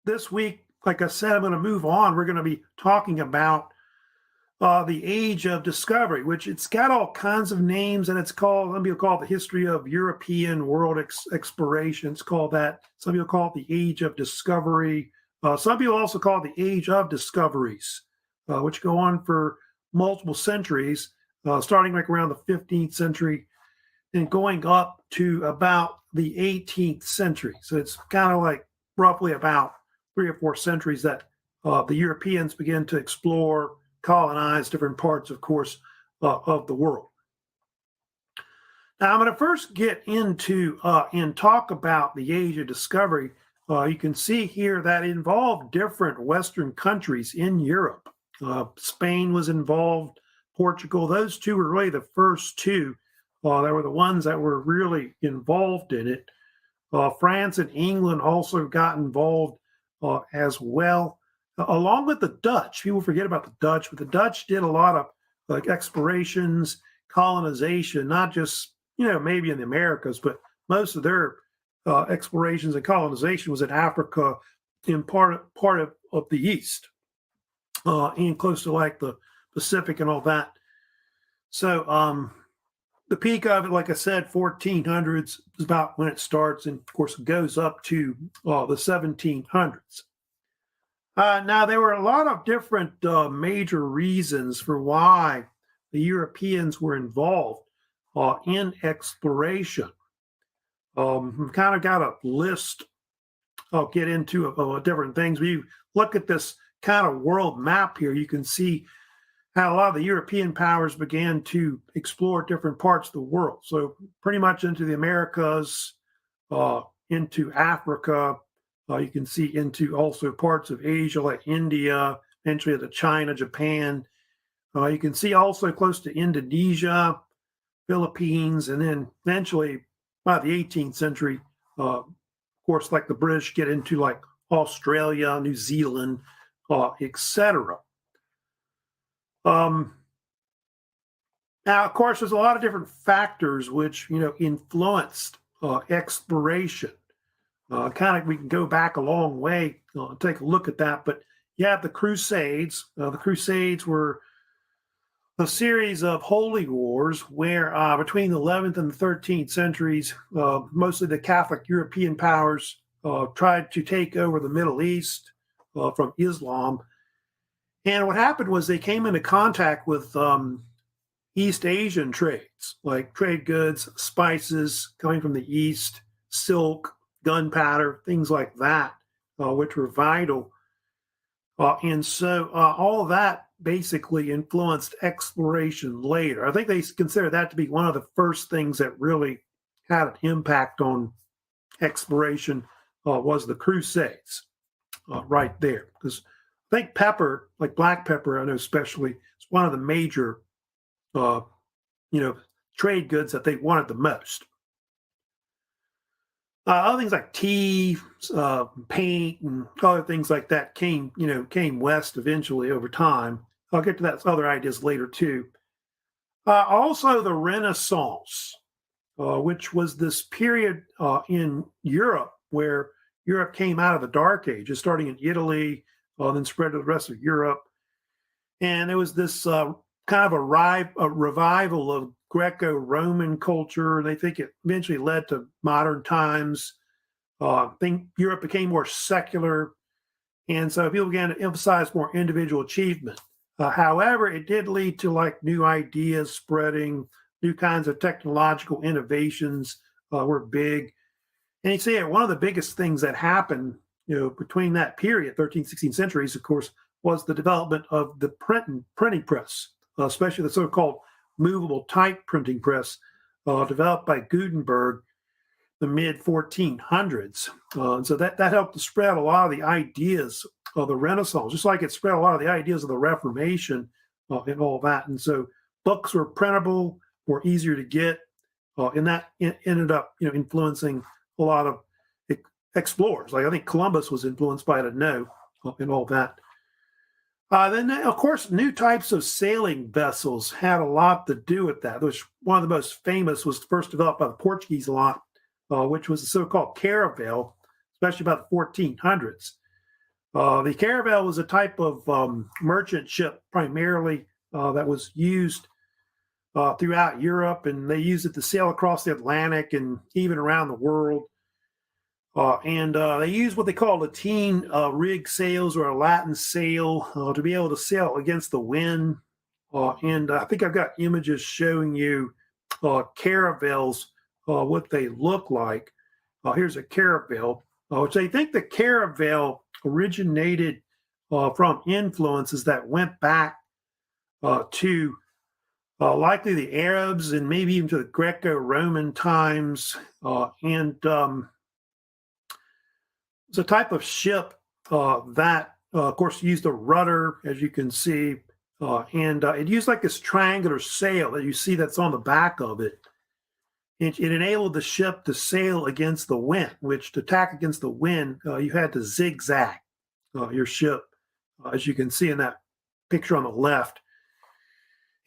this week, like I said, I'm going to move on. We're going to be talking about the Age of Discovery, which it's got all kinds of names, and it's called, some people call it the history of European world exploration. It's called that. Some people call it the Age of Discovery. Some people also call it the Age of Discoveries, which go on for multiple centuries, starting like around the 15th century and going up to about the 18th century. So it's kind of like roughly about 3 or 4 centuries that the Europeans begin to explore, colonize different parts, of course, of the world. Now, I'm going to first get into and talk about the Age of Discovery. You can see here that it involved different Western countries in Europe. Spain was involved, Portugal. Those two were really the first two. They were the ones that were really involved in it. France and England also got involved as well, along with the Dutch. People forget about the Dutch, but the Dutch did a lot of like explorations, colonization, not just, maybe in the Americas, but most of their explorations and colonization was in Africa, in part of the East, and close to like the Pacific and all that. So the peak of it, like I said, 1400s is about when it starts, and of course it goes up to the 1700s. Now, there were a lot of different major reasons for why the Europeans were involved in exploration. We've kind of got a list I'll get into of different things. When you look at this kind of world map here, you can see how a lot of the European powers began to explore different parts of the world. So pretty much into the Americas, into Africa. You can see into also parts of Asia like India, eventually to China, Japan. You can see also close to Indonesia, Philippines, and then eventually by the 18th century, of course, like the British get into like Australia, New Zealand, etc. Now, of course, there's a lot of different factors which, influenced exploration. We can go back a long way, take a look at that. But you have the Crusades. The Crusades were a series of holy wars where between the 11th and the 13th centuries, mostly the Catholic European powers tried to take over the Middle East from Islam. And what happened was they came into contact with East Asian trades, like trade goods, spices coming from the East, silk, gunpowder, things like that, which were vital. And so all of that basically influenced exploration later. I think they consider that to be one of the first things that really had an impact on exploration was the Crusades right there. Because I think pepper, like black pepper, I know especially, it's one of the major, trade goods that they wanted the most. Other things like tea, paint, and other things like that came west eventually over time. I'll get to that other ideas later too. Also, the Renaissance, which was this period in Europe where Europe came out of the Dark Ages, starting in Italy, then spread to the rest of Europe. And it was this kind of a revival of Greco-Roman culture. They think it eventually led to modern times. I think Europe became more secular. And so people began to emphasize more individual achievement. However, it did lead to like new ideas spreading, new kinds of technological innovations were big. And you see one of the biggest things that happened between that period, 13th, 16th centuries, of course, was the development of the printing press, especially the so-called movable type printing press developed by Gutenberg the mid-1400s. And so that helped to spread a lot of the ideas of the Renaissance, just like it spread a lot of the ideas of the Reformation and all that. And so books were printable, more easier to get, and that ended up influencing a lot of explorers. Like I think Columbus was influenced by it, I know, and all that. Then, of course, new types of sailing vessels had a lot to do with that, which one of the most famous was first developed by the Portuguese a lot, which was the so-called caravel, especially about the 1400s. The caravel was a type of merchant ship primarily that was used throughout Europe, and they used it to sail across the Atlantic and even around the world. And they used what they call Latin rig sails or a Latin sail to be able to sail against the wind. And I think I've got images showing you caravels, what they look like. Here's a caravel, which they think the caravel originated from influences that went back to likely the Arabs and maybe even to the Greco-Roman times. And it's a type of ship that, of course, used a rudder, as you can see, and it used like this triangular sail that you see that's on the back of it. It enabled the ship to sail against the wind, which to attack against the wind, you had to zigzag your ship, as you can see in that picture on the left.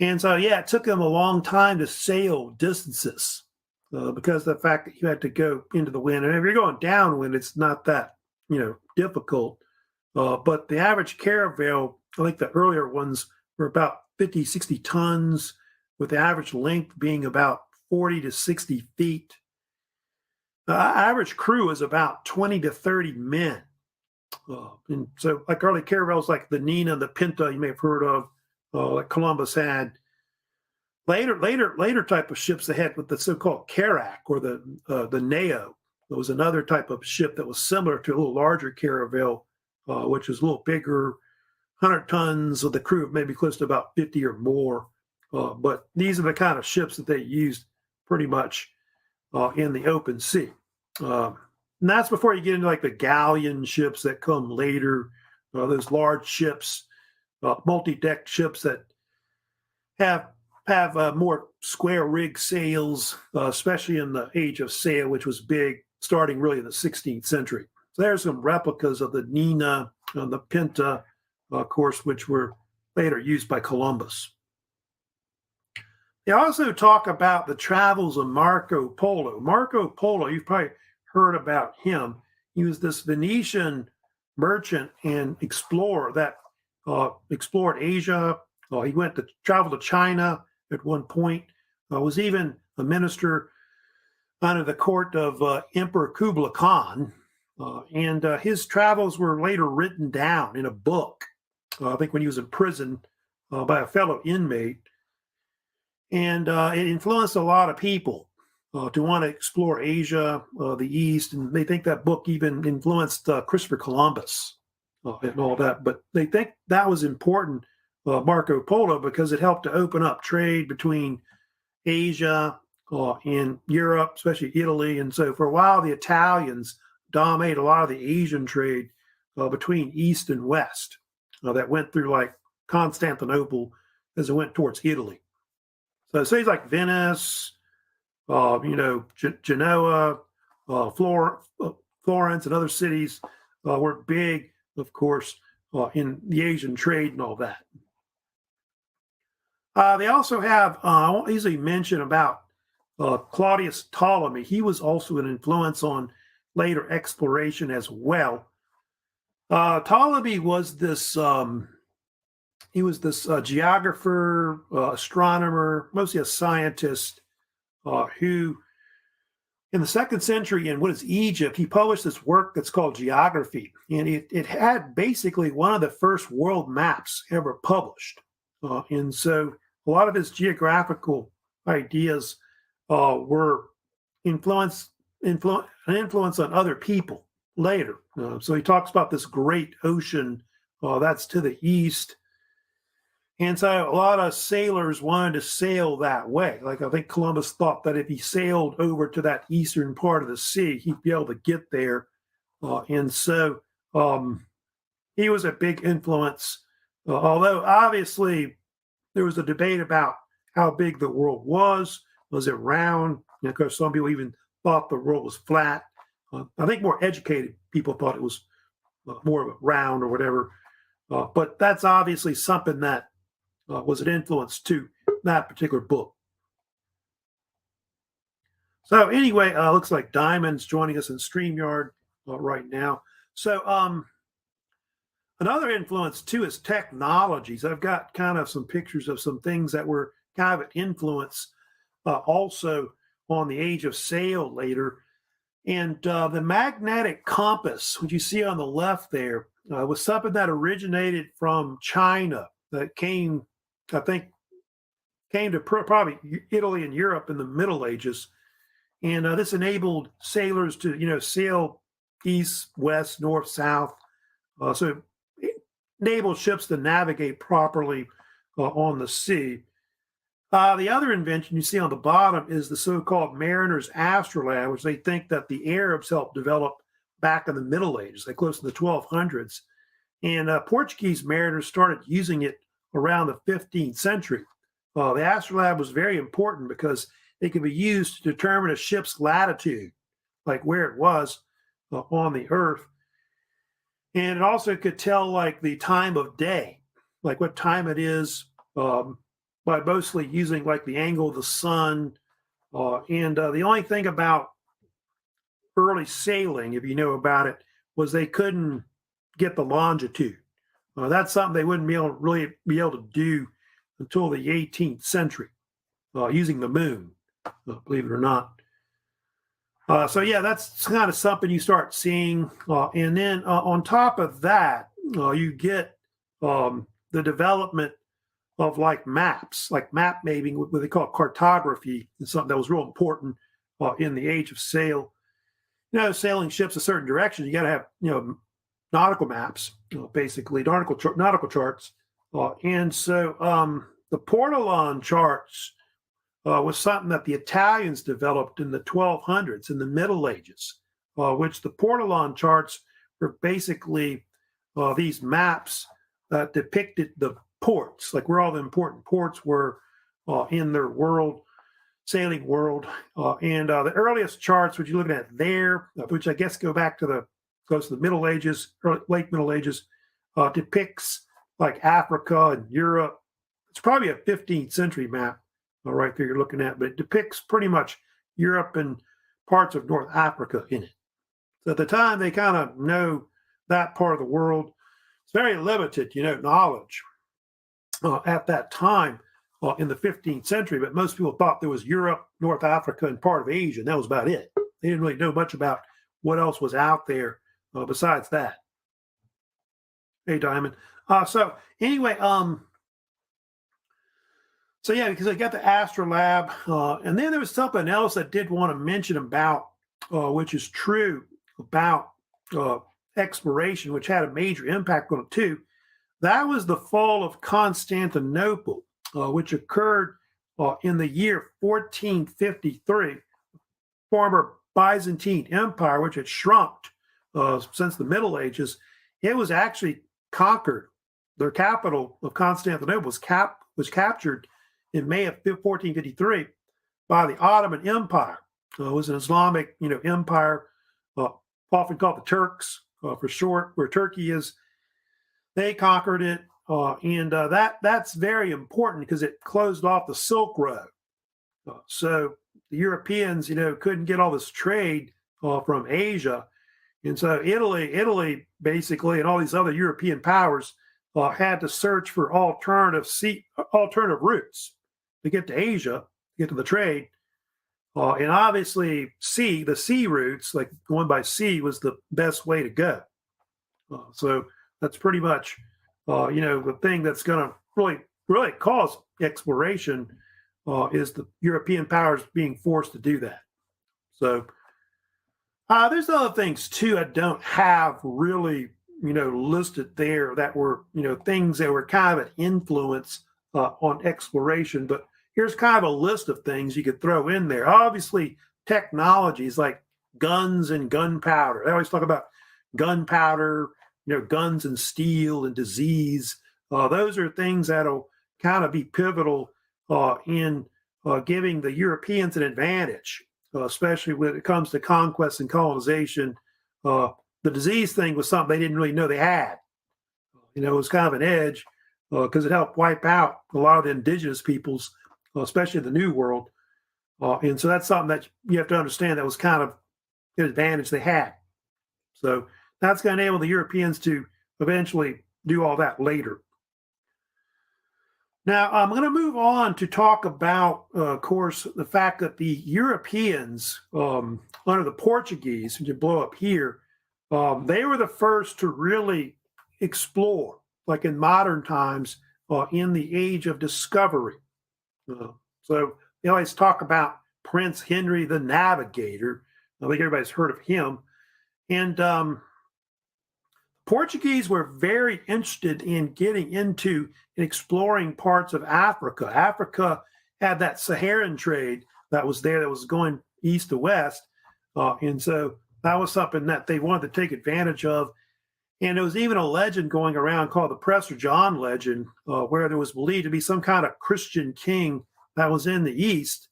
And so, yeah, it took them a long time to sail distances because of the fact that you had to go into the wind. And if you're going downwind, it's not that, difficult. But the average caravel, I think the earlier ones were about 50, 60 tons, with the average length being about 40 to 60 feet. Average crew is about 20 to 30 men. And so, like early caravels like the Nina, the Pinta, you may have heard of, like Columbus had. Later type of ships they had with the so-called carrack or the nao. There was another type of ship that was similar to a little larger caravel, which was a little bigger, 100 tons, with the crew of maybe close to about 50 or more. But these are the kind of ships that they used pretty much in the open sea. And that's before you get into like the galleon ships that come later, those large ships, multi-deck ships that have more square rig sails, especially in the age of sail, which was big, starting really in the 16th century. So there's some replicas of the Nina and the Pinta, of course, which were later used by Columbus. They also talk about the travels of Marco Polo. Marco Polo, you've probably heard about him. He was this Venetian merchant and explorer that explored Asia. He went to travel to China at one point, was even a minister under the court of Emperor Kublai Khan. And his travels were later written down in a book, I think when he was in prison by a fellow inmate. And it influenced a lot of people to want to explore Asia, the East. And they think that book even influenced Christopher Columbus and all that. But they think that was important, Marco Polo, because it helped to open up trade between Asia and Europe, especially Italy. And so for a while, the Italians dominated a lot of the Asian trade between East and West that went through like Constantinople as it went towards Italy. So cities like Venice, Genoa, Florence, and other cities were big, of course, in the Asian trade and all that. They also have, I won't easily mention about Claudius Ptolemy. He was also an influence on later exploration as well. Ptolemy was this geographer, astronomer, mostly a scientist, who in the 2nd century in what is Egypt, he published this work that's called Geography. And it had basically one of the first world maps ever published. And so a lot of his geographical ideas were an influence on other people later. So he talks about this great ocean that's to the east. And so a lot of sailors wanted to sail that way. Like I think Columbus thought that if he sailed over to that eastern part of the sea, he'd be able to get there. And so he was a big influence, although obviously there was a debate about how big the world was. Was it round? And of course, some people even thought the world was flat. I think more educated people thought it was more of a round or whatever. But that's obviously something that was an influence to that particular book. So anyway, looks like Diamond's joining us in StreamYard right now. So Another influence too is technologies. I've got kind of some pictures of some things that were kind of an influence also on the age of sail later. And the magnetic compass, which you see on the left there, was something that originated from China that came, I think, came to probably Italy and Europe in the Middle Ages. And this enabled sailors to, sail east, west, north, south. So it enabled ships to navigate properly on the sea. The other invention you see on the bottom is the so-called mariner's astrolabe, which they think that the Arabs helped develop back in the Middle Ages, like close to the 1200s. And Portuguese mariners started using it around the 15th century. The astrolabe was very important because it could be used to determine a ship's latitude, like where it was on the Earth. And it also could tell like the time of day, like what time it is, by mostly using like the angle of the sun. And the only thing about early sailing, if you know about it, was they couldn't get the longitude. That's something they wouldn't really be able to do until the 18th century, using the moon, believe it or not. So yeah, that's kind of something you start seeing. And then on top of that, you get the development of like maps, like map making, what they call cartography, is something that was real important in the age of sail. Sailing ships a certain direction, you got to have, nautical maps, basically, nautical charts. And so the Portolan charts was something that the Italians developed in the 1200s, in the Middle Ages, which the Portolan charts were basically these maps that depicted the ports, like where all the important ports were in their sailing world. And the earliest charts, which you're looking at there, which I guess go back to close to the Middle Ages, late Middle Ages, depicts like Africa and Europe. It's probably a 15th century map right there you're looking at, but it depicts pretty much Europe and parts of North Africa in it. So at the time, they kind of know that part of the world. It's very limited, knowledge at that time in the 15th century, but most people thought there was Europe, North Africa, and part of Asia, and that was about it. They didn't really know much about what else was out there besides that. Hey, Diamond. So anyway, so yeah, because I got the astrolabe, and then there was something else I did want to mention about, which is true about exploration, which had a major impact on it too. That was the fall of Constantinople, which occurred in the year 1453. Former Byzantine Empire, which had shrunk since the Middle Ages, it was actually conquered. Their capital of Constantinople was captured in May of 1453 by the Ottoman Empire. It was an Islamic, empire, often called the Turks for short, where Turkey is. They conquered it, and that's very important because it closed off the Silk Road. So the Europeans, couldn't get all this trade from Asia, and so Italy basically, and all these other European powers had to search for alternative routes to get to Asia, get to the trade. And obviously, the sea routes, like going by sea, was the best way to go. So that's pretty much, the thing that's going to really cause exploration is the European powers being forced to do that. So there's other things too I don't have really, listed there that were, things that were kind of an influence on exploration. But here's kind of a list of things you could throw in there. Obviously, technologies like guns and gunpowder. They always talk about gunpowder, guns and steel and disease. Those are things that'll kind of be pivotal in giving the Europeans an advantage, especially when it comes to conquest and colonization. The disease thing was something they didn't really know they had. It was kind of an edge because it helped wipe out a lot of the indigenous peoples, especially in the New World. And so that's something that you have to understand that was kind of an advantage they had. So that's going to enable the Europeans to eventually do all that later. Now, I'm going to move on to talk about, of course, the fact that the Europeans, under the Portuguese, who blow up here, they were the first to really explore, like in modern times, in the age of discovery. So they always talk about Prince Henry the Navigator. I think everybody's heard of him. And Portuguese were very interested in getting into and exploring parts of Africa. Africa had that Saharan trade that was there that was going east to west. And so that was something that they wanted to take advantage of. And there was even a legend going around called the Prester John legend, where there was believed to be some kind of Christian king that was in the east,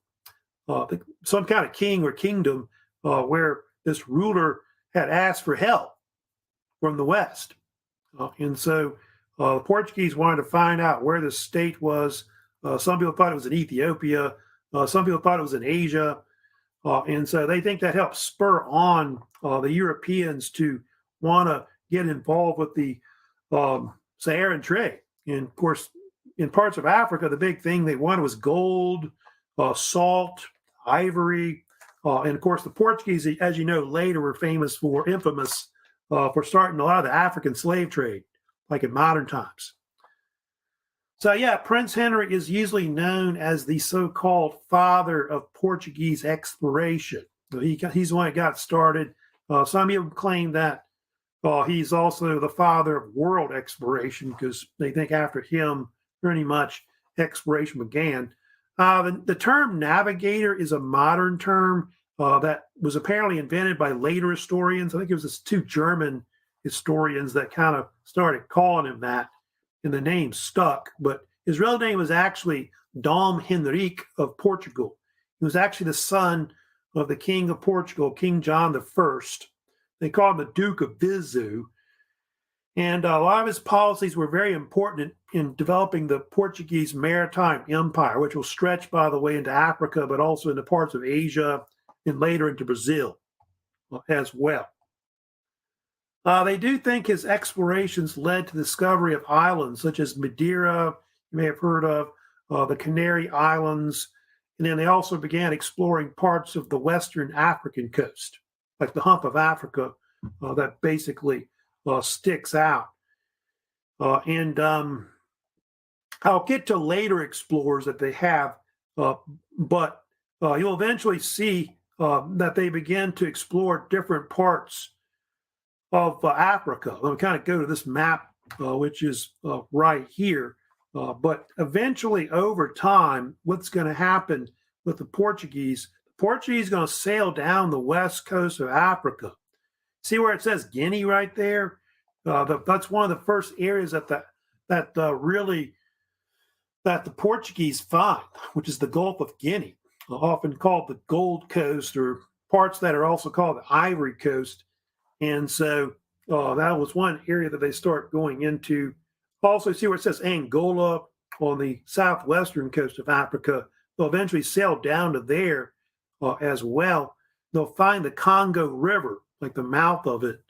some kind of king or kingdom where this ruler had asked for help from the west. And so the Portuguese wanted to find out where the state was. Some people thought it was in Ethiopia. Some people thought it was in Asia. And so they think that helped spur on the Europeans to want to get involved with the Saharan trade. And of course, in parts of Africa, the big thing they wanted was gold, salt, ivory. And of course, the Portuguese, as you know, later were infamous for starting a lot of the African slave trade, like in modern times. So yeah, Prince Henry is usually known as the so-called father of Portuguese exploration. He's the one that got started. Some people claim that he's also the father of world exploration because they think after him, pretty much exploration began. The term navigator is a modern term that was apparently invented by later historians. I think it was two German historians that kind of started calling him that, and the name stuck. But his real name was actually Dom Henrique of Portugal. He was actually the son of the King of Portugal, King John I. They called him the Duke of Viseu. And a lot of his policies were very important in developing the Portuguese maritime empire, which will stretch, by the way, into Africa, but also into parts of Asia and later into Brazil as well. They do think his explorations led to the discovery of islands such as Madeira, you may have heard of, the Canary Islands, and then they also began exploring parts of the Western African coast, like the hump of Africa that basically sticks out. And I'll get to later explorers that they have, but you'll eventually see that they begin to explore different parts of Africa. Let me kind of go to this map, which is right here. But eventually, over time, what's going to happen with the Portuguese are going to sail down the west coast of Africa. See where it says Guinea right there? That's one of the first areas that the Portuguese find, which is the Gulf of Guinea, often called the Gold Coast, or parts that are also called the Ivory Coast. And so that was one area that they start going into. Also, see where it says Angola on the southwestern coast of Africa. They'll eventually sail down to there as well. They'll find the Congo River, like the mouth of it,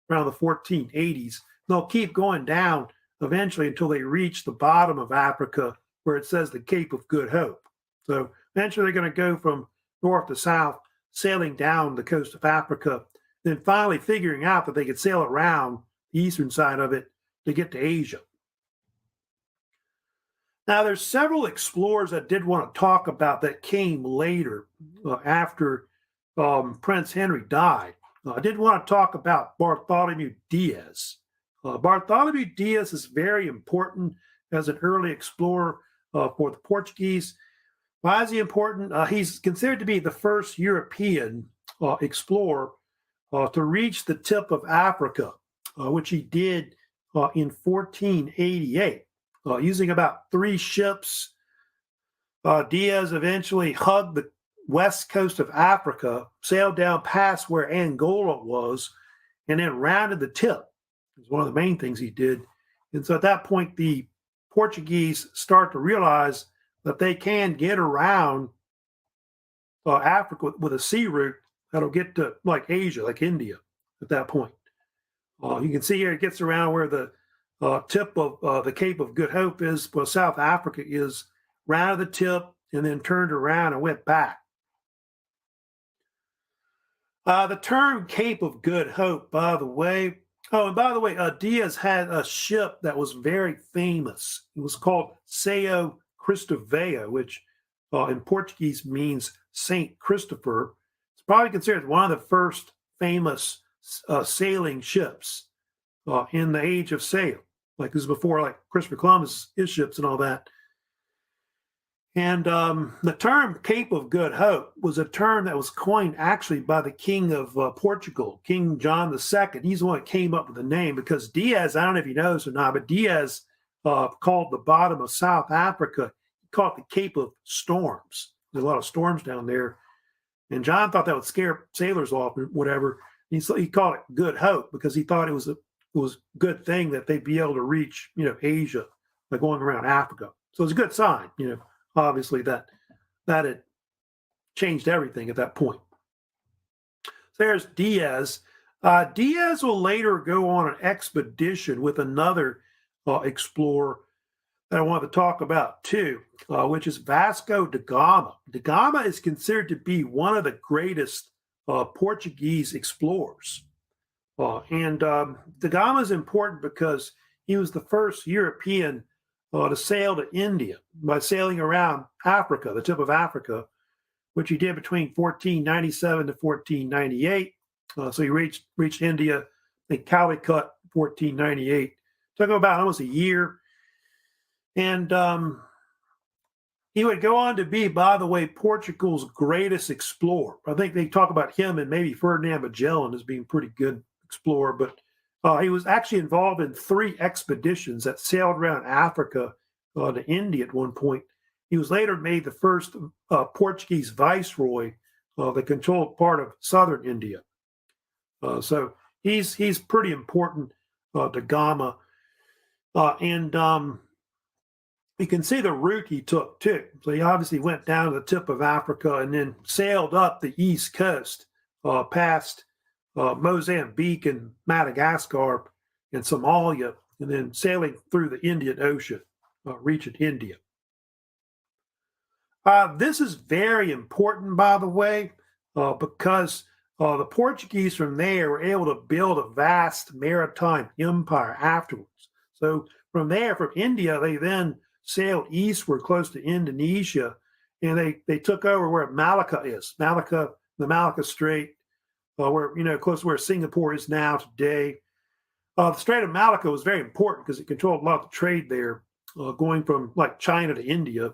around the 1480s. They'll keep going down eventually until they reach the bottom of Africa where it says the Cape of Good Hope. So eventually they're going to go from north to south, sailing down the coast of Africa, then finally figuring out that they could sail around the eastern side of it to get to Asia. Now, there's several explorers that did want to talk about that came later after Prince Henry died. I did want to talk about Bartholomew Diaz. Bartholomew Diaz is very important as an early explorer for the Portuguese. Why is he important? He's considered to be the first European explorer to reach the tip of Africa, which he did in 1488. Using about 3 ships, Diaz eventually hugged the west coast of Africa, sailed down past where Angola was, and then rounded the tip. It was one of the main things he did. And so at that point, the Portuguese start to realize that they can get around Africa with a sea route that'll get to like Asia, like India at that point. You can see here it gets around where the tip of the Cape of Good Hope is, well, South Africa is, rounded the tip and then turned around and went back. The term Cape of Good Hope, by the way, Diaz had a ship that was very famous. It was called Sao Cristóvão, which in Portuguese means Saint Christopher. It's probably considered one of the first famous sailing ships in the age of sail. Like this is before like Christopher Columbus, his ships and all that. And the term Cape of Good Hope was a term that was coined actually by the King of Portugal, King John II. He's the one that came up with the name because Diaz, I don't know if you know this or not, but Diaz called the bottom of South Africa, he called it the Cape of Storms. There's a lot of storms down there. And John thought that would scare sailors off or whatever. He called it Good Hope because he thought it was a good thing that they'd be able to reach, Asia by going around Africa. So it's a good sign, obviously that had changed everything at that point. So there's Diaz. Diaz will later go on an expedition with another explorer that I want to talk about too, which is Vasco da Gama. Da Gama is considered to be one of the greatest Portuguese explorers. And da Gama is important because he was the first European to sail to India by sailing around Africa, the tip of Africa, which he did between 1497 to 1498. So he reached India in Calicut, 1498. Took him about almost a year. And he would go on to be, by the way, Portugal's greatest explorer. I think they talk about him and maybe Ferdinand Magellan as being pretty good explorer, but he was actually involved in 3 expeditions that sailed around Africa to India at one point. He was later made the first Portuguese viceroy that controlled part of southern India. So he's pretty important to Gama. And you can see the route he took too. So he obviously went down to the tip of Africa and then sailed up the east coast past Mozambique and Madagascar and Somalia, and then sailing through the Indian Ocean, reaching India. This is very important, by the way, because the Portuguese from there were able to build a vast maritime empire afterwards. So from there, from India, they then sailed eastward close to Indonesia, and they took over where Malacca is, the Malacca Strait, where, close to where Singapore is now today. The Strait of Malacca was very important because it controlled a lot of the trade there, going from like China to India.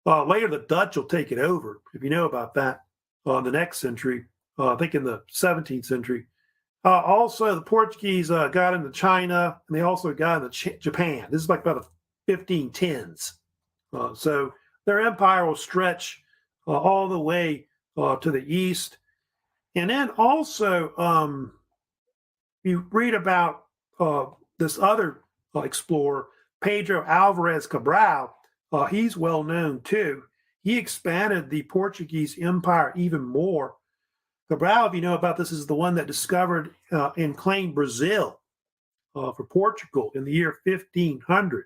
Later, the Dutch will take it over, if you know about that, the next century, I think in the 17th century. Also, the Portuguese got into China, and they also got into Japan. This is like about the 1510s. So their empire will stretch all the way to the east. And then also, you read about this other explorer, Pedro Alvarez Cabral. He's well known too. He expanded the Portuguese empire even more. Cabral, if you know about this, is the one that discovered and claimed Brazil for Portugal in the year 1500,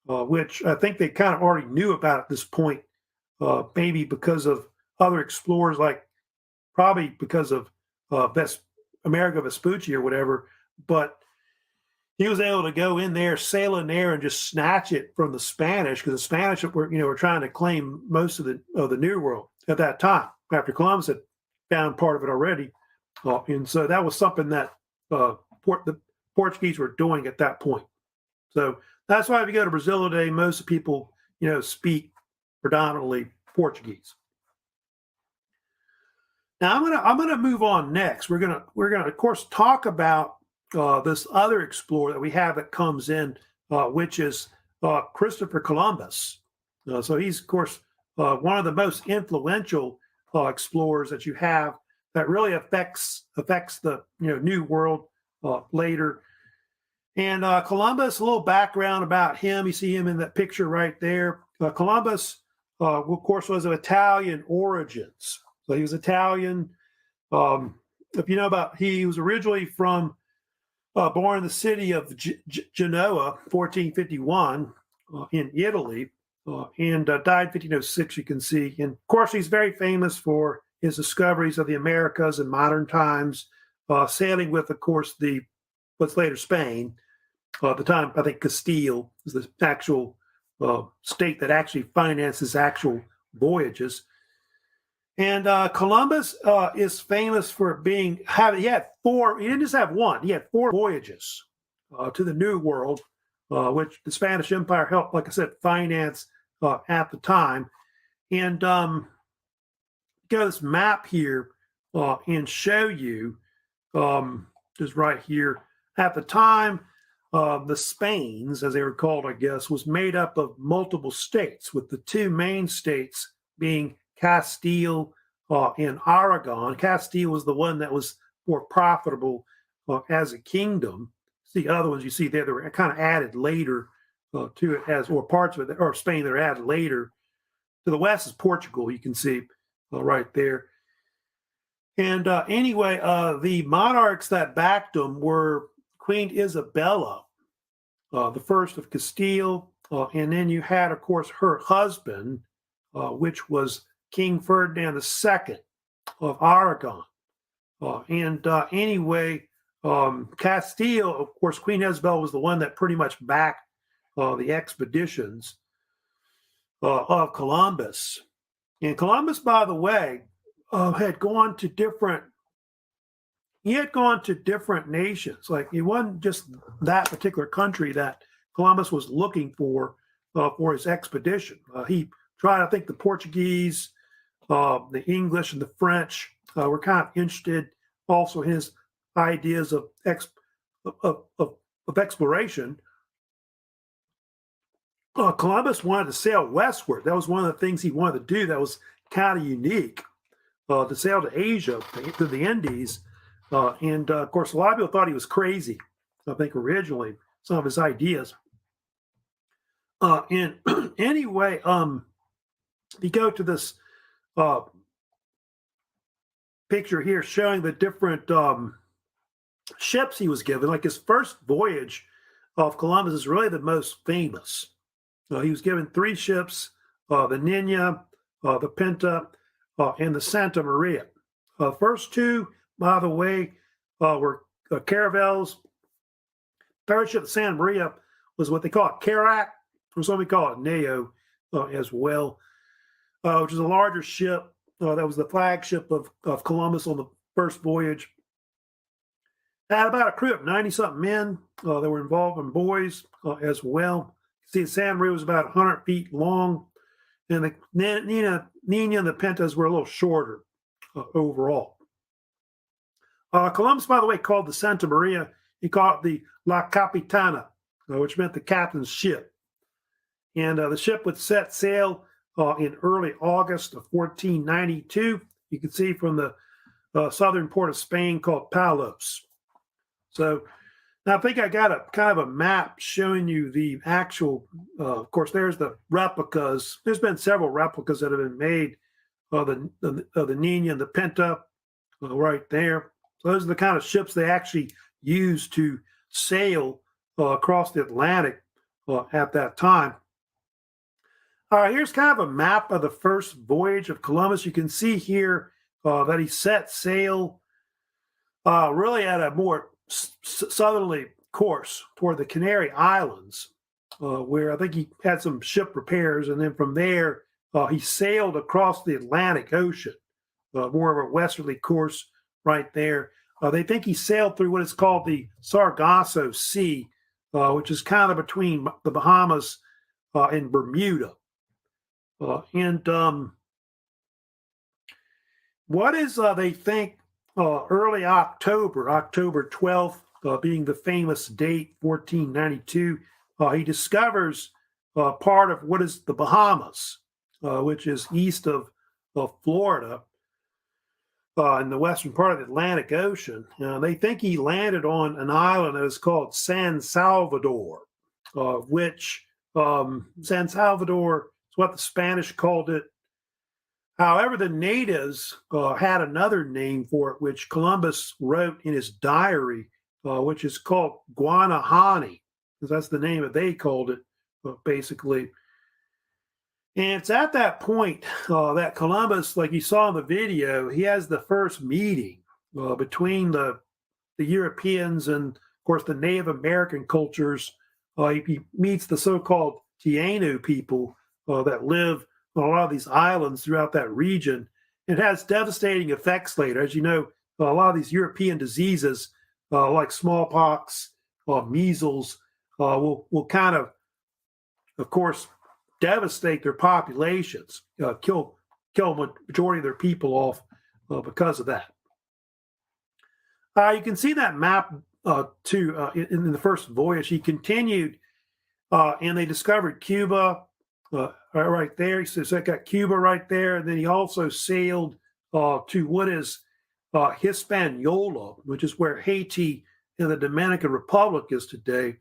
which I think they kind of already knew about at this point, maybe because of other explorers probably because of Amerigo Vespucci or whatever, but he was able to go in there, sail in there, and just snatch it from the Spanish, because the Spanish were trying to claim most of the New World at that time after Columbus had found part of it already, and so that was something that the Portuguese were doing at that point. So that's why if you go to Brazil today, most people speak predominantly Portuguese. Now I'm gonna move on next. We're gonna of course talk about this other explorer that we have that comes in, which is Christopher Columbus. So he's of course one of the most influential explorers that you have that really affects the New World later. And Columbus, a little background about him. You see him in that picture right there. Columbus, of course, was of Italian origins. So he was Italian. If you know about, he was originally from born in the city of Genoa, 1451, in Italy, and died 1506, you can see. And of course, he's very famous for his discoveries of the Americas in modern times, sailing with, of course, the what's later Spain. At the time, I think Castile is the actual state that actually finances actual voyages. And Columbus is famous for he had four, he didn't just have one, he had four voyages to the New World, which the Spanish Empire helped, like I said, finance at the time. And go this map here and show you, just right here, at the time, the Spains, as they were called, I guess, was made up of multiple states, with the two main states being Castile and Aragon. Castile was the one that was more profitable as a kingdom. The other ones you see there, they were kind of added later to it, or parts of it, or Spain that are added later. To the west is Portugal, you can see right there. And anyway, the monarchs that backed them were Queen Isabella, the first of Castile, and then you had, of course, her husband, which was King Ferdinand II of Aragon. Anyway, Castile, of course, Queen Isabel was the one that pretty much backed the expeditions of Columbus. And Columbus, by the way, had gone to different nations. Like, it wasn't just that particular country that Columbus was looking for his expedition. He tried, I think, the Portuguese, the English, and the French were kind of interested also in his ideas of exploration. Columbus wanted to sail westward. That was one of the things he wanted to do that was kind of unique, to sail to Asia, to the Indies. And of course, a lot of people thought he was crazy, I think, originally, some of his ideas. And anyway, you go to this picture here showing the different ships he was given. Like, his first voyage of Columbus is really the most famous. He was given three ships, the Nina, the Pinta, and the Santa Maria. The first two, by the way, were caravels. Third ship, the Santa Maria, was what they call a carrack, or some we call it Neo as well, which is a larger ship. That was the flagship of Columbus on the first voyage. Had about a crew of 90-something men that were involved, and boys as well. See, the Santa Maria was about 100 feet long, and the Nina and the Pintas were a little shorter overall. Columbus, by the way, called the Santa Maria, he called it the La Capitana, which meant the captain's ship. And the ship would set sail in early August of 1492. You can see from the southern port of Spain called Palos. So now I think I got a kind of a map showing you the actual, of course, there's the replicas. There's been several replicas that have been made of the Nina and the Pinta right there. So those are the kind of ships they actually used to sail across the Atlantic at that time. All right, here's kind of a map of the first voyage of Columbus. You can see here that he set sail really at a more southerly course toward the Canary Islands, where I think he had some ship repairs, and then from there he sailed across the Atlantic Ocean, more of a westerly course right there. They think he sailed through what is called the Sargasso Sea, which is kind of between the Bahamas and Bermuda. And what is, they think, early October 12th, being the famous date, 1492, he discovers part of what is the Bahamas, which is east of Florida, in the western part of the Atlantic Ocean. They think he landed on an island that is called San Salvador, which San Salvador is what the Spanish called it. However, the natives had another name for it, which Columbus wrote in his diary which is called Guanahani, because that's the name that they called it, basically. And it's at that point that Columbus, like you saw in the video, he has the first meeting between the Europeans and, of course, the Native American cultures. He meets the so-called Taino people that live on a lot of these islands throughout that region. It has devastating effects later. As you know, a lot of these European diseases like smallpox, measles, will kind of course, devastate their populations, kill a majority of their people off because of that. You can see that map too in the first voyage. He continued, and they discovered Cuba right there. So I got Cuba right there, and then he also sailed to what is Hispaniola, which is where Haiti and the Dominican Republic is today.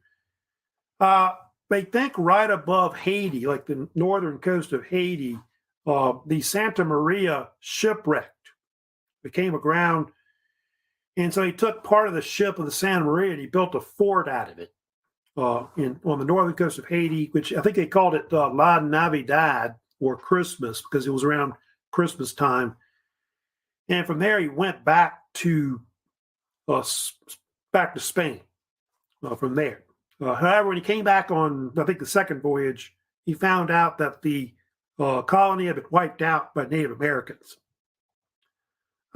They think right above Haiti, like the northern coast of Haiti, the Santa Maria shipwrecked. It came aground. And so he took part of the ship of the Santa Maria and he built a fort out of it on the northern coast of Haiti, which I think they called it La Navidad, or Christmas, because it was around Christmas time. And from there he went back to Spain from there. However, when he came back on, I think, the second voyage, he found out that the colony had been wiped out by Native Americans.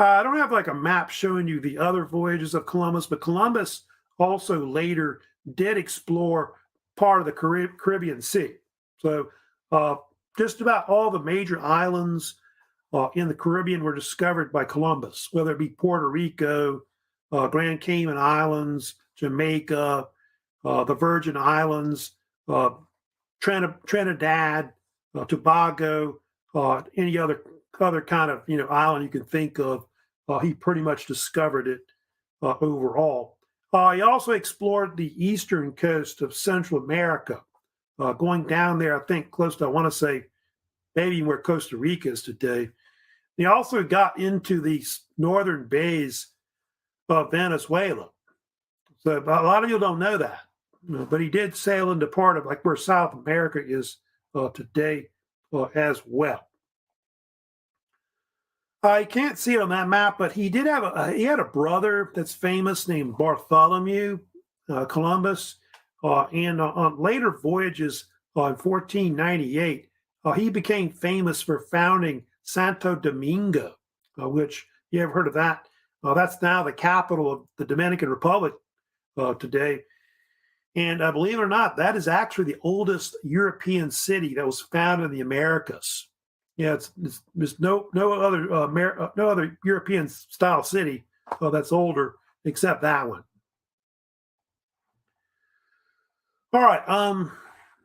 I don't have like a map showing you the other voyages of Columbus, but Columbus also later did explore part of the Caribbean Sea. So just about all the major islands in the Caribbean were discovered by Columbus, whether it be Puerto Rico, Grand Cayman Islands, Jamaica, the Virgin Islands, Trinidad, Tobago, any other kind of island you can think of. He pretty much discovered it overall. He also explored the eastern coast of Central America, going down there, I think, close to, I want to say, maybe where Costa Rica is today. He also got into the northern bays of Venezuela. So a lot of you don't know that. But he did sail into part of like where South America is today as well. I can't see it on that map, but he did have he had a brother that's famous named Bartholomew Columbus, and on later voyages in 1498, he became famous for founding Santo Domingo, which you ever heard of that? That's now the capital of the Dominican Republic today. And believe it or not, that is actually the oldest European city that was founded in the Americas. Yeah, there's no other European style city that's older except that one. All right.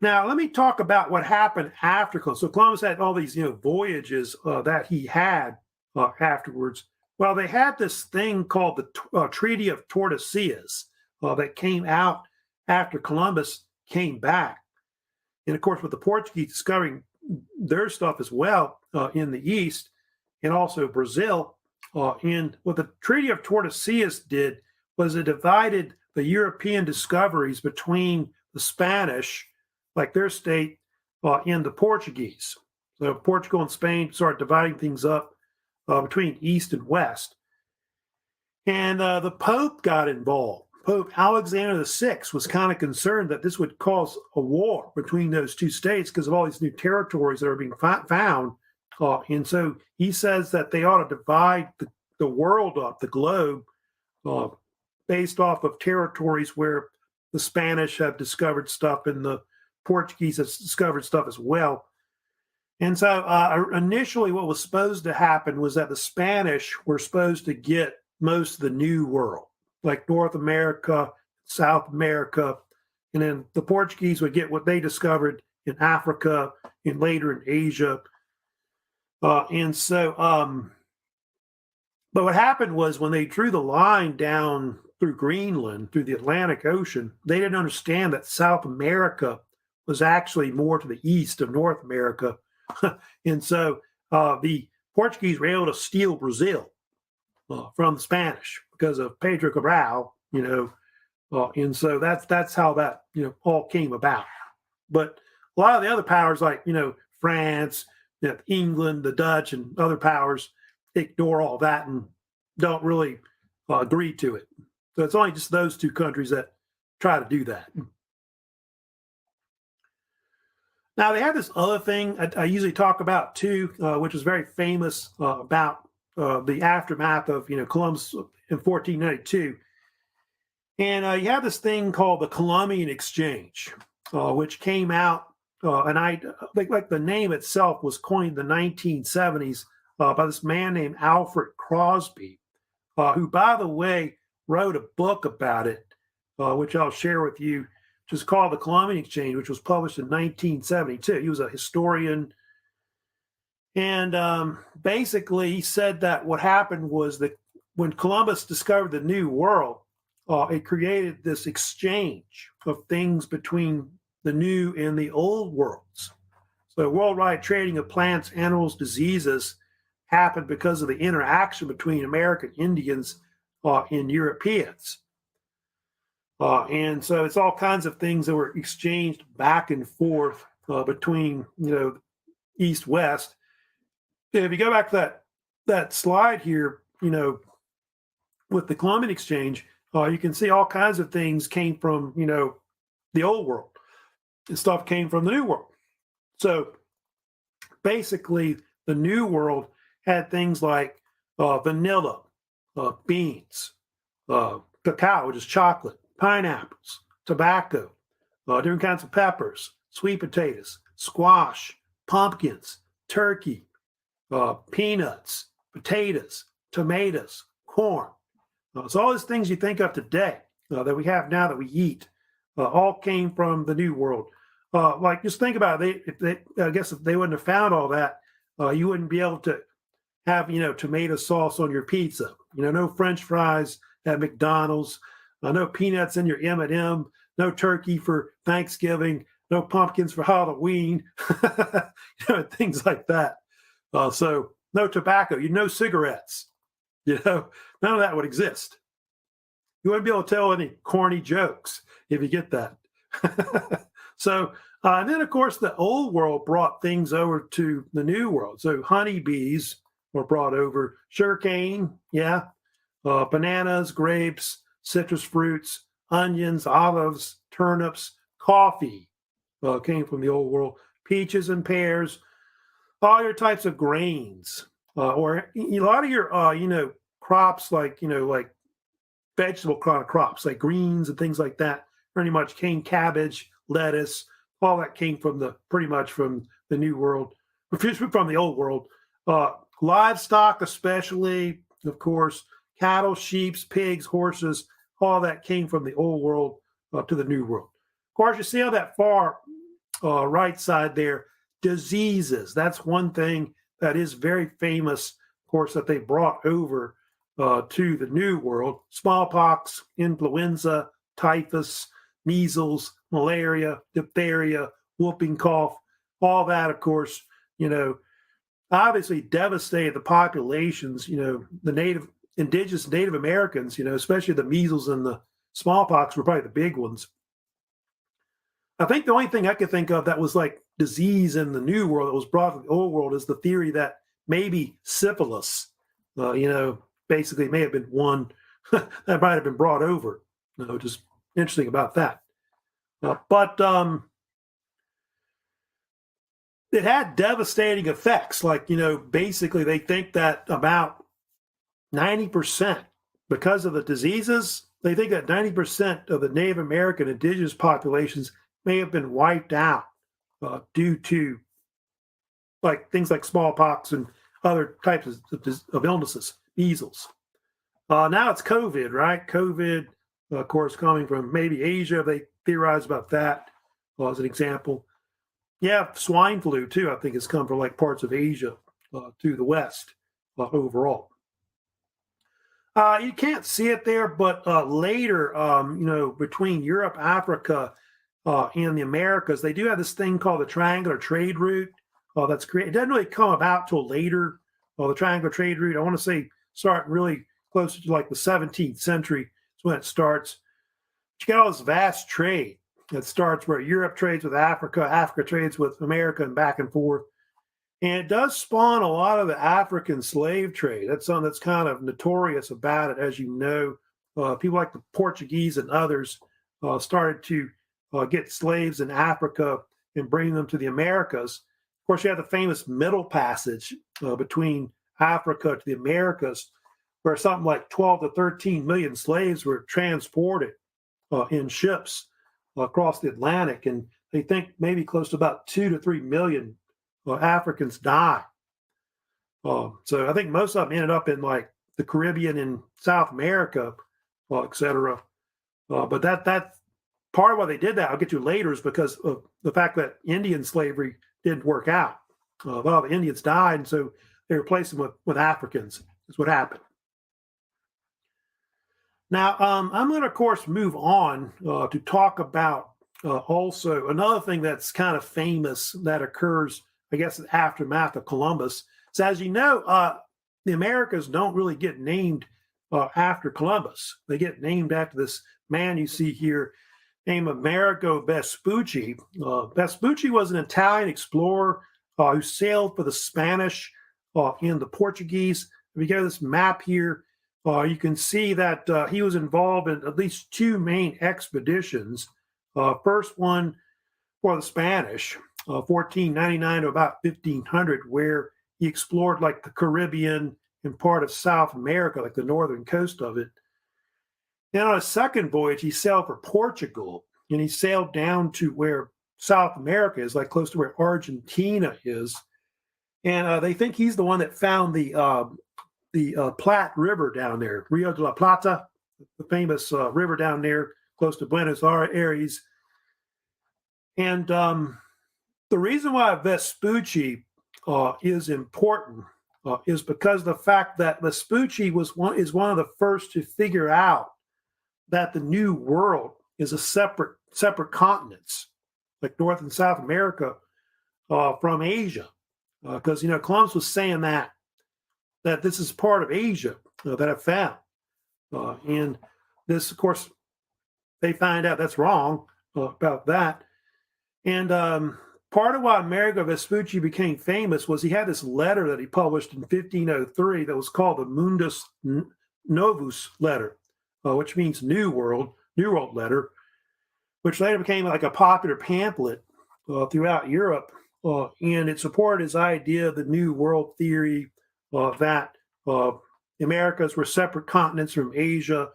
Now let me talk about what happened after Columbus. So Columbus had all these voyages that he had afterwards. Well, they had this thing called the Treaty of Tordesillas that came out after Columbus came back. And of course, with the Portuguese discovering their stuff as well in the East, and also Brazil. And what the Treaty of Tordesillas did was it divided the European discoveries between the Spanish, like their state, and the Portuguese. So Portugal and Spain started dividing things up between East and West. And the Pope got involved. Pope Alexander VI was kind of concerned that this would cause a war between those two states because of all these new territories that are being found. And so he says that they ought to divide the world up, the globe, based off of territories where the Spanish have discovered stuff and the Portuguese have discovered stuff as well. And so initially what was supposed to happen was that the Spanish were supposed to get most of the New World, like North America, South America, and then the Portuguese would get what they discovered in Africa and later in Asia. But what happened was when they drew the line down through Greenland, through the Atlantic Ocean, they didn't understand that South America was actually more to the east of North America. And so the Portuguese were able to steal Brazil from the Spanish because of Pedro Cabral, And so that's how that all came about. But a lot of the other powers, like France, England, the Dutch, and other powers, ignore all that and don't really agree to it. So it's only just those two countries that try to do that. Now they have this other thing I usually talk about too, which is very famous about the aftermath of Columbus in 1492. And you have this thing called the Columbian Exchange, which came out, and I think like the name itself was coined in the 1970s by this man named Alfred Crosby, who, by the way, wrote a book about it, which I'll share with you, which is called The Columbian Exchange, which was published in 1972. He was a historian. And basically, he said that what happened was that when Columbus discovered the New World, it created this exchange of things between the new and the old worlds. So worldwide trading of plants, animals, diseases happened because of the interaction between American Indians and Europeans. And so it's all kinds of things that were exchanged back and forth between, east, west. If you go back to that slide here, with the Columbian Exchange, you can see all kinds of things came from, the old world, and stuff came from the new world. So basically, the new world had things like vanilla, beans, cacao, which is chocolate, pineapples, tobacco, different kinds of peppers, sweet potatoes, squash, pumpkins, turkey, peanuts, potatoes, tomatoes, corn. So all these things you think of today that we have now that we eat all came from the New World. Like just think about it. I guess if they wouldn't have found all that, you wouldn't be able to have tomato sauce on your pizza. No French fries at McDonald's. No peanuts in your M&M. No turkey for Thanksgiving. No pumpkins for Halloween. Things like that. So no tobacco. No cigarettes. None of that would exist. You wouldn't be able to tell any corny jokes if you get that. So, and then of course the old world brought things over to the new world. So honeybees were brought over, sugarcane, bananas, grapes, citrus fruits, onions, olives, turnips, coffee came from the old world, peaches and pears, all your types of grains. Or a lot of your, crops like vegetable kind of crops like greens and things like that, pretty much came cabbage, lettuce, all that came from pretty much from the New World, from the Old World. Livestock, especially, of course, cattle, sheep, pigs, horses, all that came from the Old World to the New World. Of course, you see on that far right side there, diseases. That's one thing that is very famous, of course, that they brought over to the New World. Smallpox, influenza, typhus, measles, malaria, diphtheria, whooping cough, all that, of course, obviously devastated the populations, the indigenous Native Americans, especially the measles and the smallpox were probably the big ones. I think the only thing I could think of that was like disease in the New World that was brought to the Old World is the theory that maybe syphilis, basically may have been one that might have been brought over. Just interesting about that. But it had devastating effects. Like, basically they think that about 90%, because of the diseases, they think that 90% of the Native American indigenous populations may have been wiped out due to like things like smallpox and other types of illnesses, measles. Now it's COVID, right? COVID, of course, coming from maybe Asia. They theorize about that as an example. Yeah, swine flu too, I think has come from like parts of Asia to the West overall. You can't see it there, but later, between Europe, Africa, and the Americas, they do have this thing called the triangular trade route that's created. It doesn't really come about till later. The triangular trade route, I want to say, start really closer to like the 17th century is when it starts. you got all this vast trade that starts where Europe trades with Africa, Africa trades with America, and back and forth. And it does spawn a lot of the African slave trade. That's something that's kind of notorious about it, as you know. People like the Portuguese and others started to get slaves in Africa and bring them to the Americas. Of course, you have the famous Middle Passage between Africa to the Americas, where something like 12 to 13 million slaves were transported in ships across the Atlantic. And they think maybe close to about 2 to 3 million Africans died. So I think most of them ended up in like the Caribbean and South America, et cetera. But that's part of why they did that, I'll get to later, is because of the fact that Indian slavery didn't work out. Well, the Indians died, and so they replaced them with Africans. That's what happened. Now, I'm going to, of course, move on to talk about also another thing that's kind of famous that occurs, I guess, in the aftermath of Columbus. So as you know, the Americas don't really get named after Columbus. They get named after this man you see here named Amerigo Vespucci. Vespucci was an Italian explorer who sailed for the Spanish and the Portuguese. If you go to this map here, you can see that he was involved in at least two main expeditions. First one for the Spanish, 1499 to about 1500, where he explored like the Caribbean and part of South America, like the northern coast of it. Then on a second voyage, he sailed for Portugal, and he sailed down to where South America is, like close to where Argentina is. And they think he's the one that found the Platte River down there, Rio de la Plata, the famous river down there close to Buenos Aires. And the reason why Vespucci is important is because the fact that Vespucci is one of the first to figure out that the New World is a separate continents, like North and South America, from Asia. Because Columbus was saying that this is part of Asia that I found, and this, of course, they find out that's wrong about that. And part of why Amerigo Vespucci became famous was he had this letter that he published in 1503 that was called the Mundus Novus letter, which means New World letter, which later became like a popular pamphlet throughout Europe, and it supported his idea of the New World theory, that Americas were separate continents from Asia.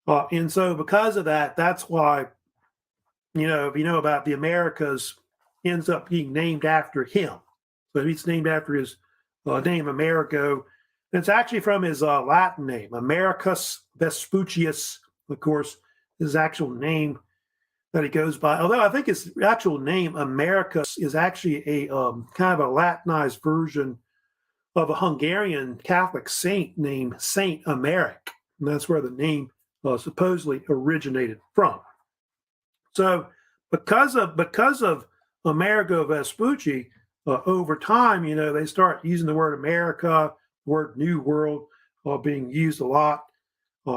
And so because of that, that's why, if you know about the Americas, ends up being named after him. So it's named after his name, Amerigo. And it's actually from his Latin name, Americus Vespucius, of course, his actual name that he goes by. Although I think his actual name, Americus, is actually a kind of a Latinized version of a Hungarian Catholic saint named Saint Americ. And that's where the name supposedly originated from. So because of Amerigo Vespucci, over time, they start using the word America, the word New World being used a lot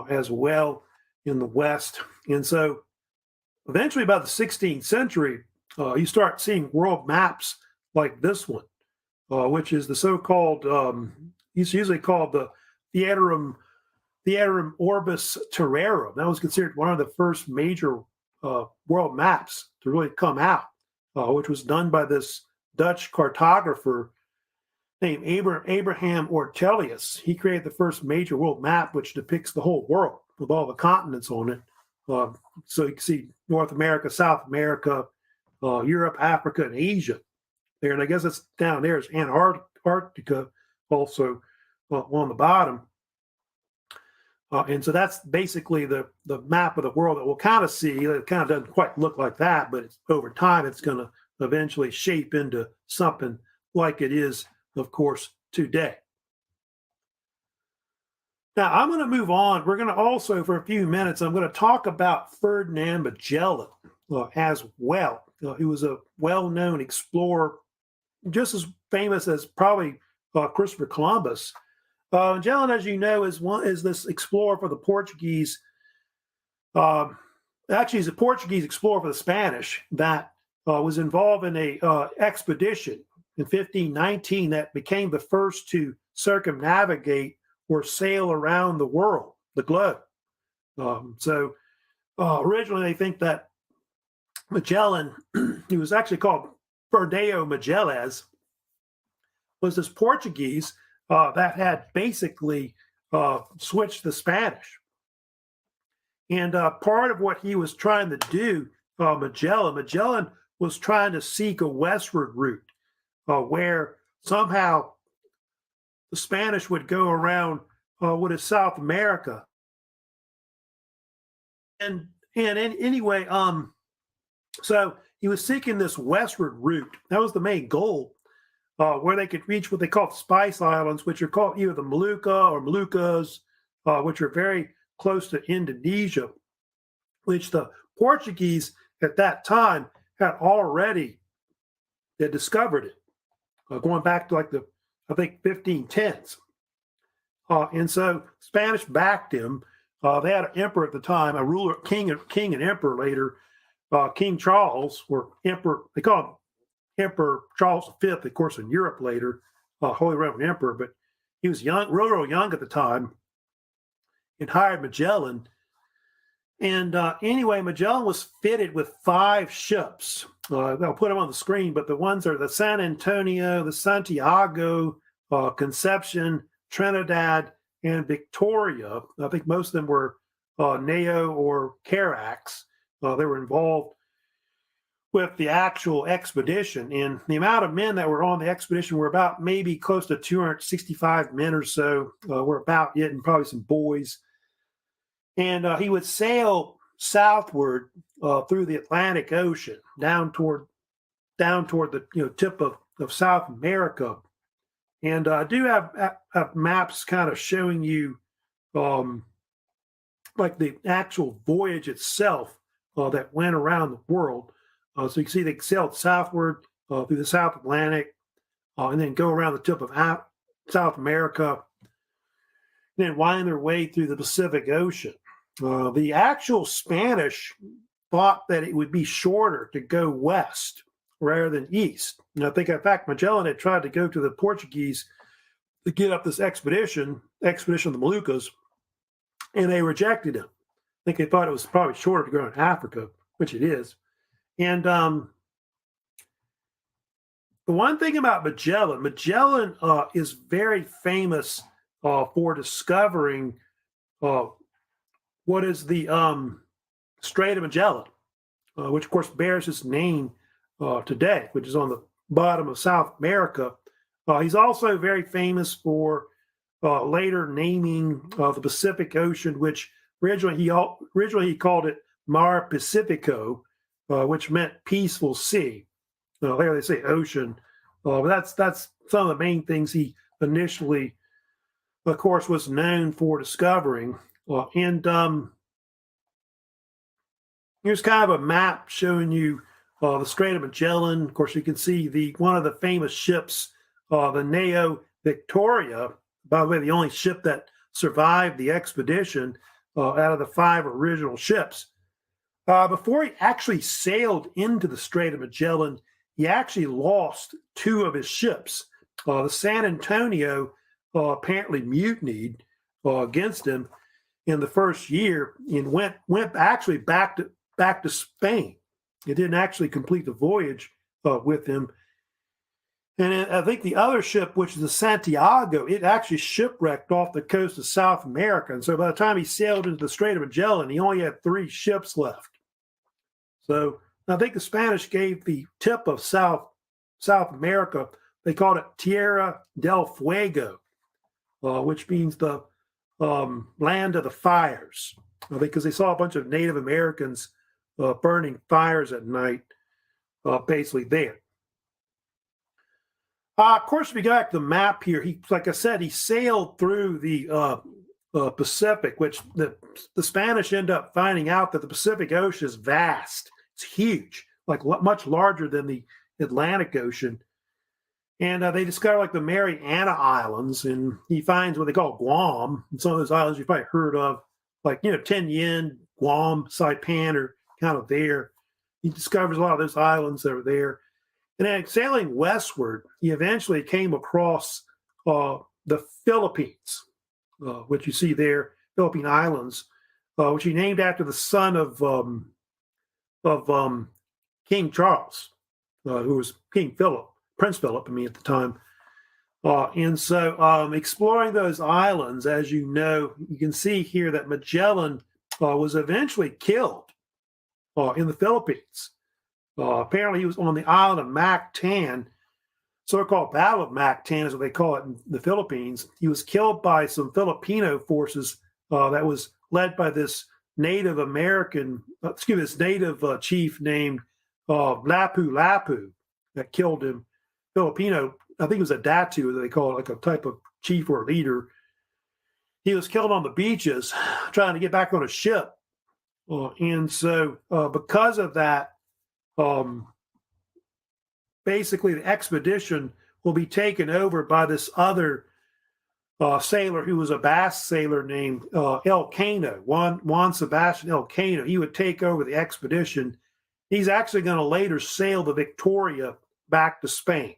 as well in the West. And so eventually, about the 16th century, you start seeing world maps like this one, which is the so-called, it's usually called the Theatrum Orbis Terrarum. That was considered one of the first major world maps to really come out, which was done by this Dutch cartographer named Abraham Ortelius. He created the first major world map, which depicts the whole world with all the continents on it. So you can see North America, South America, Europe, Africa, and Asia there. And I guess it's down there is Antarctica also on the bottom. And so that's basically the map of the world that we'll kind of see. It kind of doesn't quite look like that, but over time, it's going to eventually shape into something like it is, of course, today. Now, I'm going to move on. We're going to also, for a few minutes, I'm going to talk about Ferdinand Magellan as well. He was a well-known explorer, just as famous as probably Christopher Columbus. Magellan, as you know, is this explorer for the Portuguese. actually, it's a Portuguese explorer for the Spanish that was involved in a expedition in 1519 that became the first to circumnavigate or sail around the world, the globe. So originally, they think that Magellan, he was actually called Ferdinand Magellan, was this Portuguese that had basically switched the Spanish. And part of what he was trying to do, Magellan was trying to seek a westward route where somehow the Spanish would go around what is South America. And anyway, so he was seeking this westward route. That was the main goal, where they could reach what they call Spice Islands, which are called either the Moluccas, which are very close to Indonesia, which the Portuguese at that time had discovered it, going back to like I think 1510s. And so Spanish backed him. They had an emperor at the time, a ruler, king and emperor later, King Charles, or emperor. They call him Emperor Charles V, of course, in Europe later, Holy Roman Emperor. But he was young, real young at the time, and hired Magellan. And anyway, Magellan was fitted with 5 ships. I'll put them on the screen, but the ones are the San Antonio, the Santiago, Conception, Trinidad, and Victoria. I think most of them were Nao or Carax. They were involved with the actual expedition. And the amount of men that were on the expedition were about maybe close to 265 men or so. Were about it, and probably some boys. And he would sail southward through the Atlantic Ocean down toward the tip of South America. And I do have maps kind of showing you like the actual voyage itself that went around the world. So you can see they sailed southward through the South Atlantic and then go around the tip of South America and then wind their way through the Pacific Ocean. The actual Spanish thought that it would be shorter to go west rather than east. And I think, in fact, Magellan had tried to go to the Portuguese to get up this expedition of the Moluccas, and they rejected him. I think they thought it was probably shorter to go in Africa, which it is. And the one thing about Magellan is very famous for discovering what is the Strait of Magellan, which of course bears its name today, which is on the bottom of South America. He's also very famous for later naming the Pacific Ocean, which originally he called it Mar Pacifico, which meant peaceful sea. There they say ocean, but that's some of the main things he initially, of course, was known for discovering. And here's kind of a map showing you the Strait of Magellan. Of course, you can see one of the famous ships, the Nao Victoria. By the way, the only ship that survived the expedition out of the 5 original ships. Before he actually sailed into the Strait of Magellan, he actually lost 2 of his ships. The San Antonio apparently mutinied against him in the first year and went actually back to Spain. It didn't actually complete the voyage with him. And I think the other ship, which is the Santiago, it actually shipwrecked off the coast of South America. And so by the time he sailed into the Strait of Magellan, he only had 3 ships left. So I think the Spanish gave the tip of South America, they called it Tierra del Fuego, which means the land of the fires, because they saw a bunch of Native Americans burning fires at night, basically there. Of course, if we go back to the map here, like I said, he sailed through the Pacific, which the Spanish end up finding out that the Pacific Ocean is vast. It's huge, like much larger than the Atlantic Ocean. And they discover like the Mariana Islands, and he finds what they call Guam. And some of those islands you've probably heard of, like, Tinian, Guam, Saipan, or kind of there. He discovers a lot of those islands that are there. And then sailing westward, he eventually came across the Philippines, which you see there, Philippine Islands, which he named after the son of King Charles, who was King Philip, Prince Philip, at the time. And so exploring those islands, as you know, you can see here that Magellan was eventually killed in the Philippines. Apparently he was on the island of Mactan, so-called Battle of Mactan is what they call it in the Philippines. He was killed by some Filipino forces that was led by this Native chief named Lapu-Lapu that killed him. Filipino, I think it was a Datu, they call it, like a type of chief or leader. He was killed on the beaches trying to get back on a ship. And so because of that, basically the expedition will be taken over by this other sailor who was a Basque sailor named Elcano, Juan Sebastian Elcano. He would take over the expedition. He's actually going to later sail the Victoria back to Spain.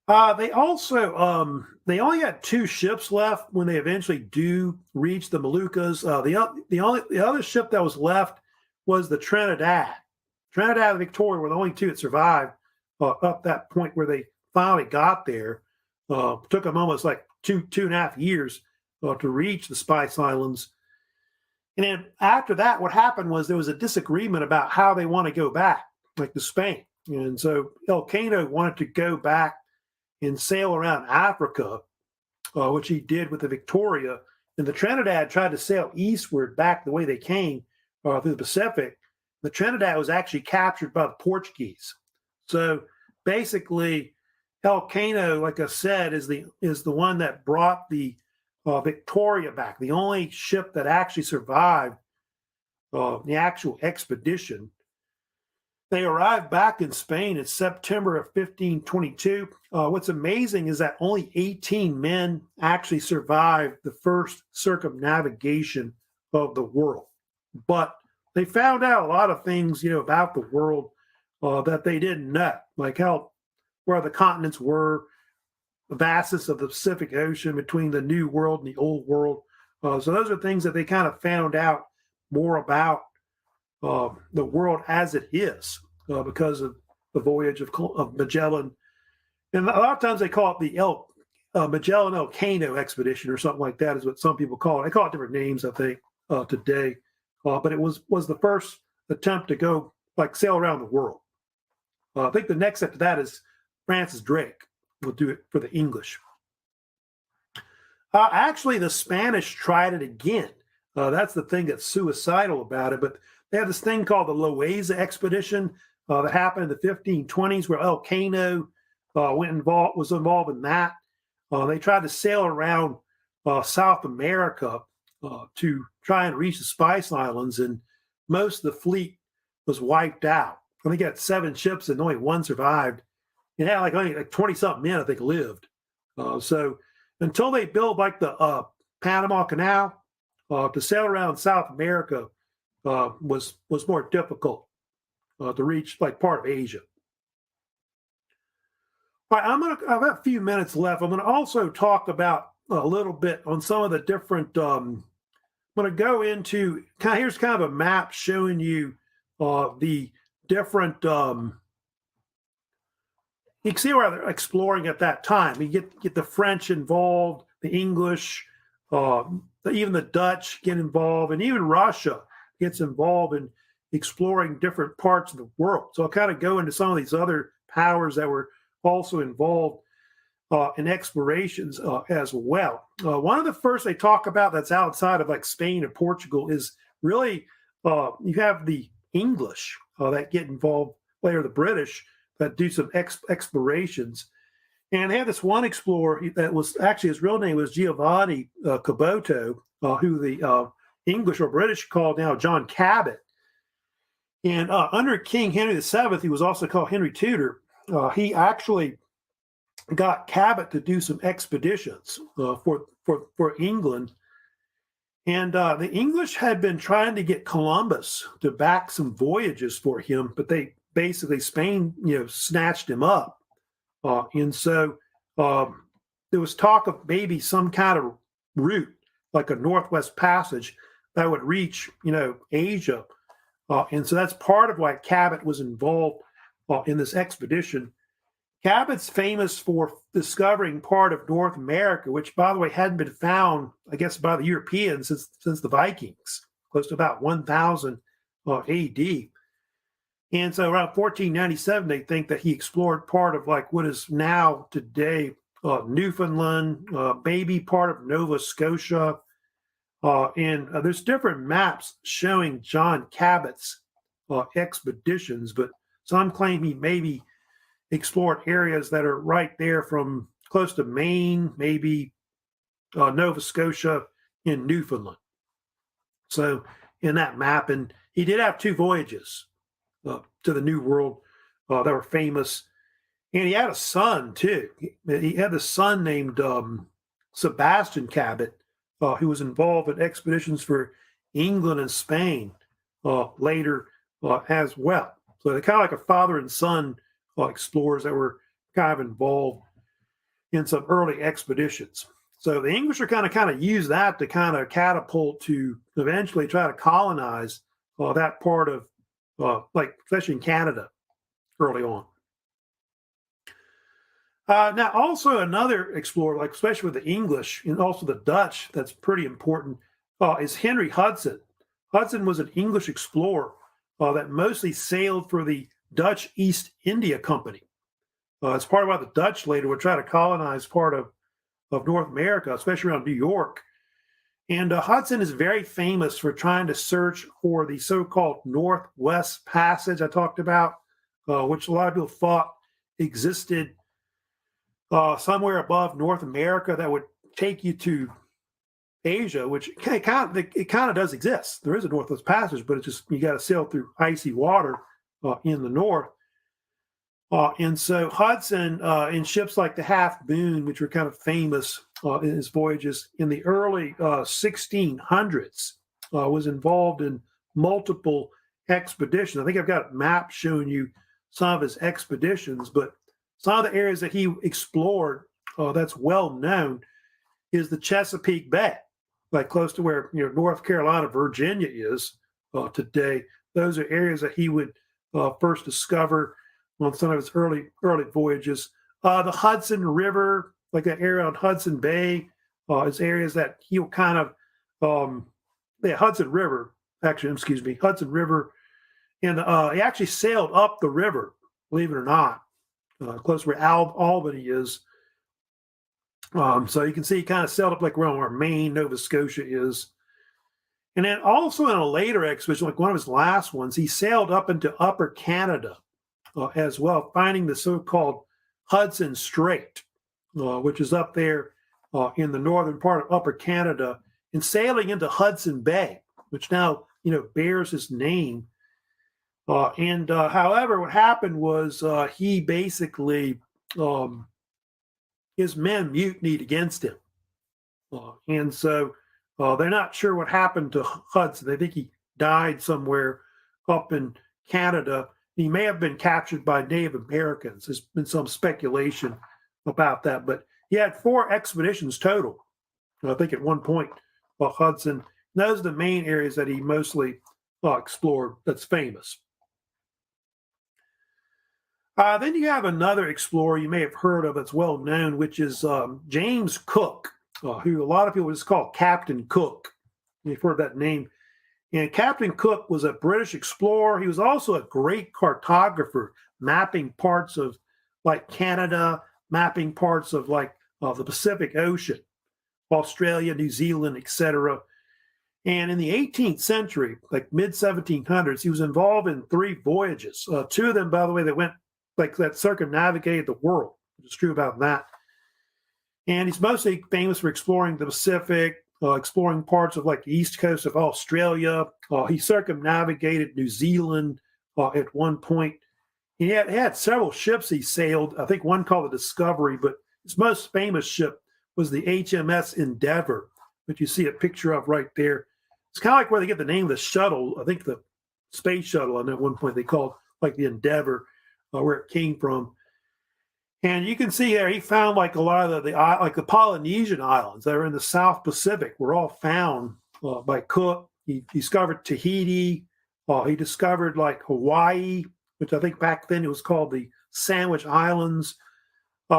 They only had 2 ships left when they eventually do reach the Moluccas. The other ship that was left was the Trinidad. Trinidad and Victoria were the only 2 that survived up that point where they finally got there. Took them almost like two and a half years to reach the Spice Islands. And then after that, what happened was there was a disagreement about how they want to go back, like to Spain. And so Elcano wanted to go back and sail around Africa, which he did with the Victoria. And the Trinidad tried to sail eastward back the way they came through the Pacific. The Trinidad was actually captured by the Portuguese. So basically, Elcano, like I said, is the one that brought the Victoria back, the only ship that actually survived the actual expedition. They arrived back in Spain in September of 1522. What's amazing is that only 18 men actually survived the first circumnavigation of the world. But they found out a lot of things, about the world that they didn't know, like where the continents were, the vastness of the Pacific Ocean between the New World and the Old World. So those are things that they kind of found out more about the world as it is because of the voyage of Magellan. And a lot of times they call it the Magellan Elcano expedition or something like that is what some people call it. They call it different names, I think, today. But it was the first attempt to go, sail around the world. I think the next step to that is Francis Drake will do it for the English. Actually, the Spanish tried it again. That's the thing that's suicidal about it. But they had this thing called the Loaiza expedition that happened in the 1520s, where Elcano was involved in that. They tried to sail around South America to try and reach the Spice Islands, and most of the fleet was wiped out. I think they got 7 ships and only 1 survived. It had only 20-something men, I think, lived. So until they built the Panama Canal, to sail around South America was more difficult to reach part of Asia. All right, I've got a few minutes left. I'm going to also talk about a little bit on some of the different. I'm going to go into here's kind of a map showing you the different. You can see where they're exploring at that time. You get the French involved, the English, even the Dutch get involved, and even Russia gets involved in exploring different parts of the world. So I'll kind of go into some of these other powers that were also involved in explorations as well. One of the first they talk about that's outside of Spain and Portugal is really you have the English that get involved, later the British, that do some explorations. And they had this one explorer that was actually, his real name was Giovanni Caboto, who the English or British called now John Cabot. And under King Henry VII, he was also called Henry Tudor. He actually got Cabot to do some expeditions for England. And the English had been trying to get Columbus to back some voyages for him, but they basically, Spain, snatched him up. And so there was talk of maybe some kind of route, like a Northwest Passage, that would reach, Asia. And so that's part of why Cabot was involved in this expedition. Cabot's famous for discovering part of North America, which, by the way, hadn't been found, I guess, by the Europeans since the Vikings, close to about 1000 AD. And so around 1497, they think that he explored part of like what is now today Newfoundland, maybe part of Nova Scotia. And there's different maps showing John Cabot's expeditions, but some claim he maybe explored areas that are right there from close to Maine, maybe Nova Scotia, and Newfoundland. So in that map, and he did have 2 voyages to the New World that were famous. And he had a son, too. He had a son named Sebastian Cabot, who was involved in expeditions for England and Spain later as well. So they're kind of like a father and son explorers that were kind of involved in some early expeditions. So the English are kind of use that to kind of catapult to eventually try to colonize that part of, like, especially in Canada early on. Now, also another explorer, like especially with the English and also the Dutch, that's pretty important, is Henry Hudson. Hudson was an English explorer that mostly sailed for the Dutch East India Company. It's part of why the Dutch later would try to colonize part of North America, especially around New York. And Hudson is very famous for trying to search for the so-called Northwest Passage I talked about, which a lot of people thought existed somewhere above North America that would take you to Asia, which it kind of does exist. There is a Northwest Passage, but it's just you got to sail through icy water in the north. And so Hudson, in ships like the Half Moon, which were kind of famous in his voyages in the early 1600s, was involved in multiple expeditions. I think I've got a map showing you some of his expeditions, but some of the areas that he explored that's well known is the Chesapeake Bay, like close to where North Carolina, Virginia is today. Those are areas that he would first discover on some of his early voyages. The Hudson River, like that area on Hudson Bay, is areas that he'll kind of, Hudson River, Hudson River. And he actually sailed up the river, believe it or not, close where Albany is. So you can see he kind of sailed up like around where Maine, Nova Scotia is. And then also in a later expedition, like one of his last ones, he sailed up into Upper Canada as well, finding the so-called Hudson Strait, which is up there in the northern part of Upper Canada, and sailing into Hudson Bay, which now bears his name. However, what happened was he basically his men mutinied against him, and so they're not sure what happened to Hudson. They think he died somewhere up in Canada. He may have been captured by Native Americans. There's been some speculation about that, but he had 4 expeditions total. I think at one point, Hudson. Those are the main areas that he mostly explored. That's famous. Then you have another explorer you may have heard of that's well known, which is James Cook, who a lot of people just call Captain Cook. You've heard that name. And Captain Cook was a British explorer. He was also a great cartographer, mapping parts of like Canada, mapping parts of like the Pacific Ocean, Australia, New Zealand, etc. And in the 18th century, like mid-1700s, he was involved in 3 voyages. 2 of them, by the way, that went like that circumnavigated the world, which is true about that. And he's mostly famous for exploring the Pacific, exploring parts of like the east coast of Australia. He circumnavigated New Zealand at one point. He had several ships he sailed. I think one called the Discovery, but his most famous ship was the HMS Endeavour, that you see a picture of right there. It's kind of like where they get the name of the shuttle. I think the space shuttle, and at one point they called like the Endeavour, where it came from. And you can see there he found like a lot of the Polynesian islands that are in the South Pacific were all found by Cook. He discovered Tahiti. He discovered like Hawaii, which I think back then it was called the Sandwich Islands.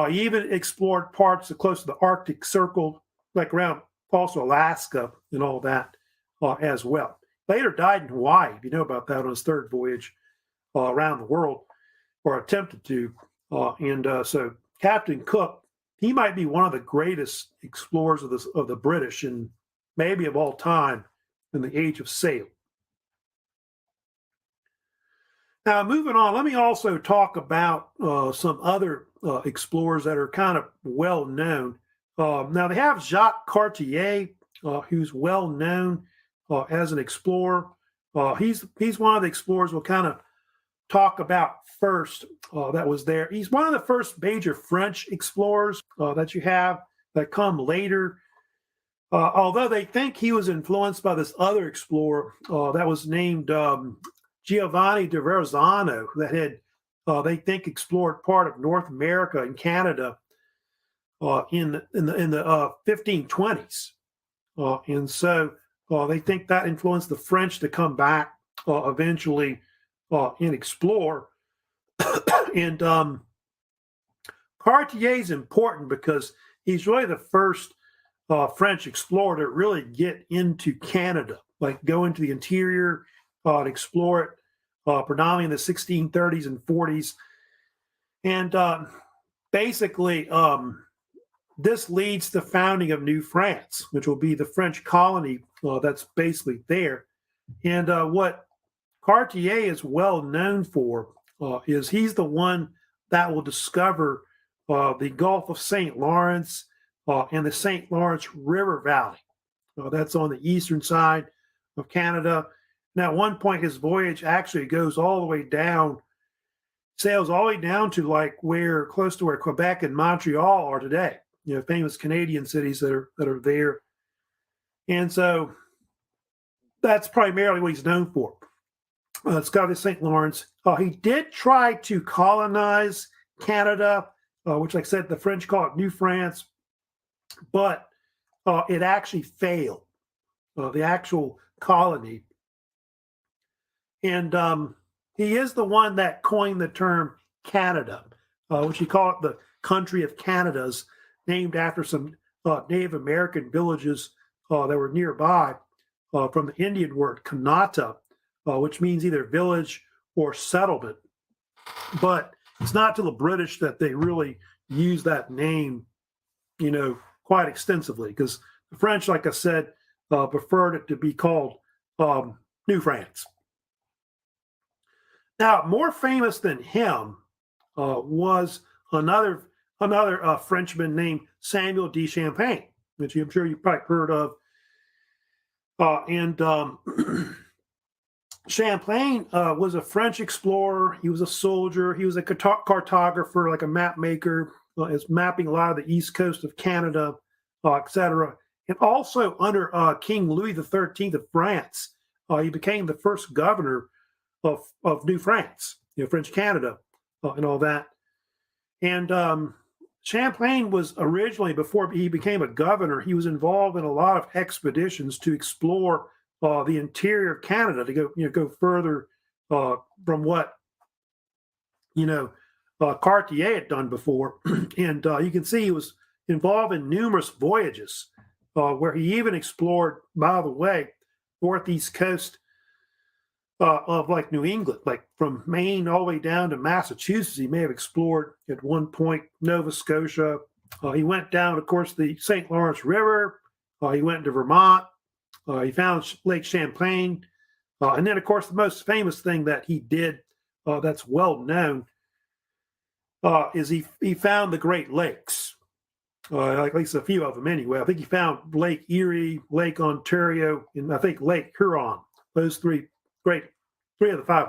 He even explored parts close to the Arctic Circle, like around also Alaska and all that as well. Later died in Hawaii, if you know about that, on his third voyage around the world, or attempted to. So Captain Cook, he might be one of the greatest explorers of the British and maybe of all time in the age of sail. Now, moving on, let me also talk about some other explorers that are kind of well known. Now, they have Jacques Cartier, who's well known as an explorer. He's one of the explorers we'll kind of talk about first that was there. He's one of the first major French explorers that you have that come later. Although they think he was influenced by this other explorer that was named Giovanni de Verrazzano, that had they think explored part of North America and Canada in the 1520s, and so they think that influenced the French to come back eventually and explore. And Cartier is important because he's really the first French explorer to really get into Canada, like go into the interior and explore it, predominantly in the 1630s and 40s. And basically, this leads to the founding of New France, which will be the French colony that's basically there. And what Cartier is well known for is he's the one that will discover the Gulf of St. Lawrence and the St. Lawrence River Valley. That's on the eastern side of Canada. Now, at one point, his voyage actually goes all the way down, sails all the way down to like close to where Quebec and Montreal are today. You know, famous Canadian cities that are there. And so that's primarily what he's known for. Discovered St. Lawrence. He did try to colonize Canada, which, like I said, the French call it New France, but it actually failed, the actual colony. And he is the one that coined the term Canada, which he called it the country of Canadas, named after some Native American villages that were nearby from the Indian word Kanata, which means either village or settlement. But it's not till the British that they really use that name, quite extensively, because the French, like I said, preferred it to be called New France. Now, more famous than him was another Frenchman named Samuel de Champlain, which I'm sure you've probably heard of. Champlain was a French explorer. He was a soldier. He was a cartographer, like a map maker, is mapping a lot of the east coast of Canada, etc. And also under King Louis XIII of France, he became the first governor of New France, French Canada, and all that. And Champlain was originally, before he became a governor, he was involved in a lot of expeditions to explore the interior of Canada, to go further from what Cartier had done before. And you can see he was involved in numerous voyages, where he even explored, by the way, northeast coast of like New England, like from Maine all the way down to Massachusetts. He may have explored at one point Nova Scotia. He went down, of course, the St. Lawrence River. He went to Vermont. He found Lake Champlain. And then, of course, the most famous thing that he did that's well known is he found the Great Lakes, at least a few of them anyway. I think he found Lake Erie, Lake Ontario, and I think Lake Huron. Those three of the five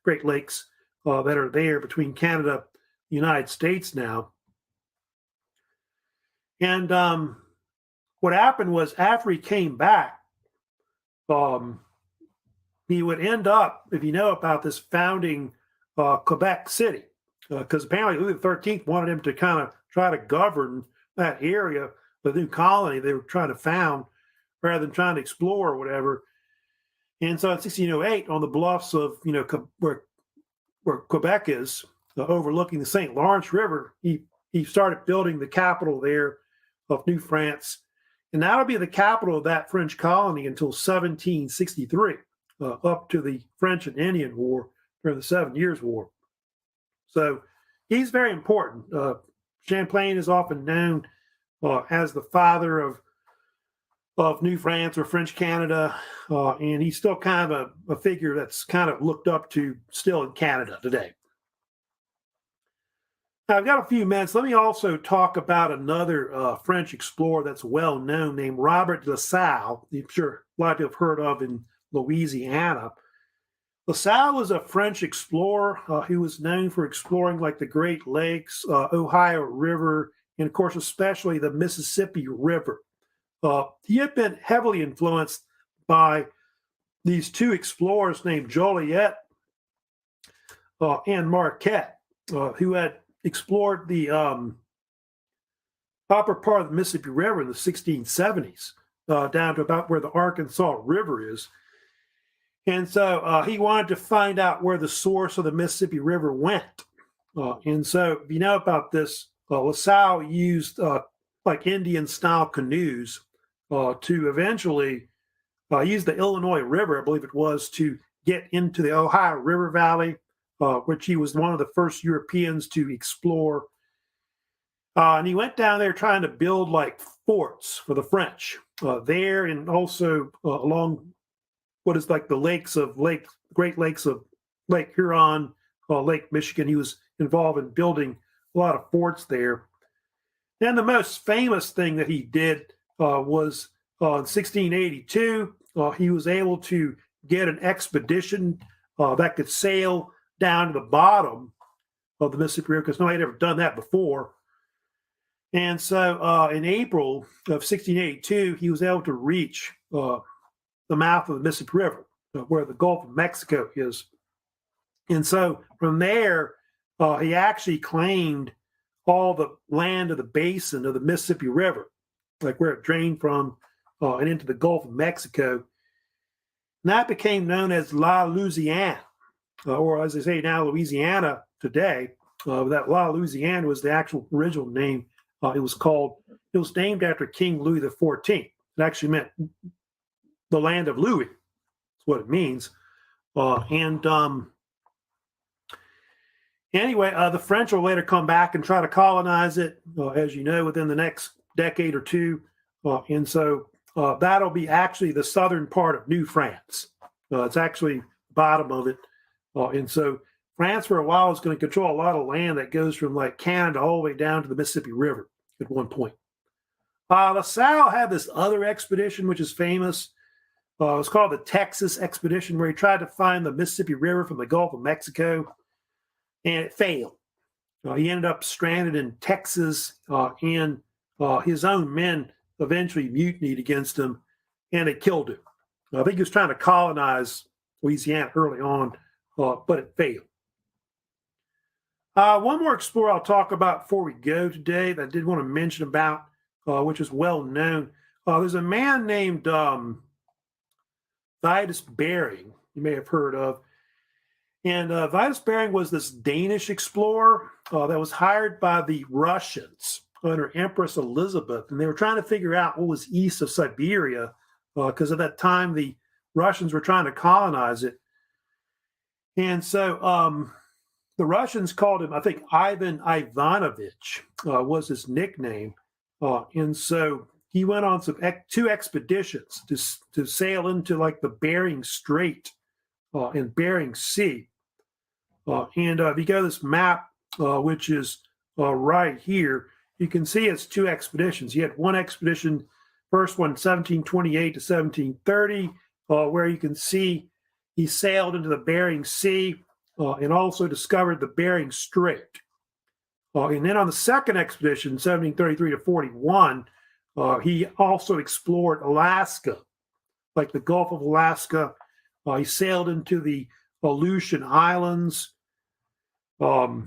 Great Lakes that are there between Canada and the United States now. And what happened was after he came back, he would end up, if you know about this, founding Quebec City, because apparently Louis XIII wanted him to kind of try to govern that area, the new colony they were trying to found, rather than trying to explore or whatever. And so in 1608, on the bluffs of, where Quebec is, overlooking the St. Lawrence River, he started building the capital there of New France. And that'll be the capital of that French colony until 1763, up to the French and Indian War during the 7 Years' War. So he's very important. Champlain is often known as the father of New France or French Canada, and he's still kind of a figure that's kind of looked up to still in Canada today. Now, I've got a few minutes. Let me also talk about another French explorer that's well known named Robert La Salle. I'm sure a lot of people have heard of in Louisiana. La Salle was a French explorer who was known for exploring like the Great Lakes, Ohio River, and of course, especially the Mississippi River. He had been heavily influenced by these two explorers named Joliet and Marquette, who had explored the upper part of the Mississippi River in the 1670s, down to about where the Arkansas River is. And so he wanted to find out where the source of the Mississippi River went. And so if you know about this, La Salle used like Indian-style canoes to eventually use the Illinois River, I believe it was, to get into the Ohio River Valley, which he was one of the first Europeans to explore. And he went down there trying to build like forts for the French there, and also along what is like the Great Lakes of Lake Huron, Lake Michigan. He was involved in building a lot of forts there. And the most famous thing that he did was in 1682, he was able to get an expedition that could sail down to the bottom of the Mississippi River, because nobody had ever done that before. And so in April of 1682, he was able to reach the mouth of the Mississippi River, where the Gulf of Mexico is. And so from there, he actually claimed all the land of the basin of the Mississippi River, like where it drained from and into the Gulf of Mexico. And that became known as La Louisiane, or as they say now, Louisiana today. That La Louisiane was the actual original name. It was named after King Louis XIV. It actually meant the land of Louis. That's what it means. Anyway, the French will later come back and try to colonize it, as you know, within the next decade or two. And so that'll be actually the southern part of New France. It's actually the bottom of it. And so France for a while is going to control a lot of land that goes from like Canada all the way down to the Mississippi River at one point. La Salle had this other expedition, which is famous. It was called the Texas Expedition, where he tried to find the Mississippi River from the Gulf of Mexico, and it failed. He ended up stranded in Texas, and his own men eventually mutinied against him, and they killed him. I think he was trying to colonize Louisiana early on, but it failed. One more explorer I'll talk about before we go today that I did want to mention about, which is well known. There's a man named Vitus Bering, you may have heard of. And Vitus Bering was this Danish explorer that was hired by the Russians under Empress Elizabeth. And they were trying to figure out what was east of Siberia, because at that time the Russians were trying to colonize it. And so the Russians called him, I think, Ivan Ivanovich was his nickname. And so he went on two expeditions to sail into like the Bering Strait and Bering Sea. And if you go to this map, which is right here, you can see it's two expeditions. You had one expedition, first one 1728 to 1730, where you can see he sailed into the Bering Sea and also discovered the Bering Strait. And then on the second expedition, 1733 to 41, He also explored Alaska, like the Gulf of Alaska. He sailed into the Aleutian Islands. So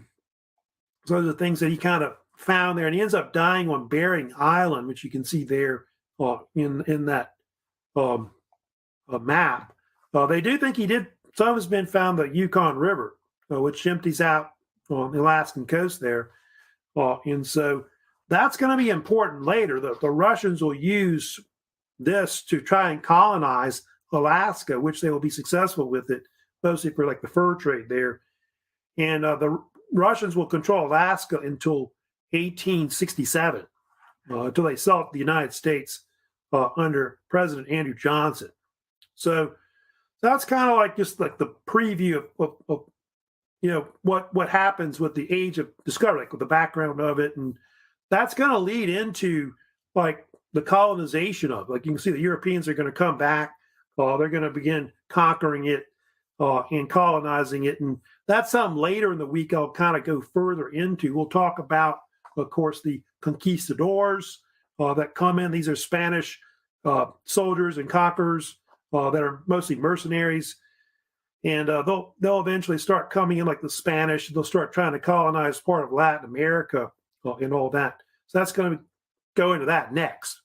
those are things that he kind of found there, and he ends up dying on Bering Island, which you can see there in that map. They do think he did. Some has been found the Yukon River, which empties out on the Alaskan coast there, and so that's going to be important later. The Russians will use this to try and colonize Alaska, which they will be successful with it, mostly for like the fur trade there. And the Russians will control Alaska until 1867, until they sell it to the United States under President Andrew Johnson. So that's kind of like just like the preview of what happens with the age of discovery, like with the background of it, and that's going to lead into like the colonization of, like you can see the Europeans are going to come back, they're going to begin conquering it and colonizing it, and that's something later in the week I'll kind of go further into. We'll talk about, of course, the conquistadors that come in. These are Spanish soldiers and conquerors that are mostly mercenaries. And they'll eventually start coming in like the Spanish. They'll start trying to colonize part of Latin America and all that. So that's going to go into that next.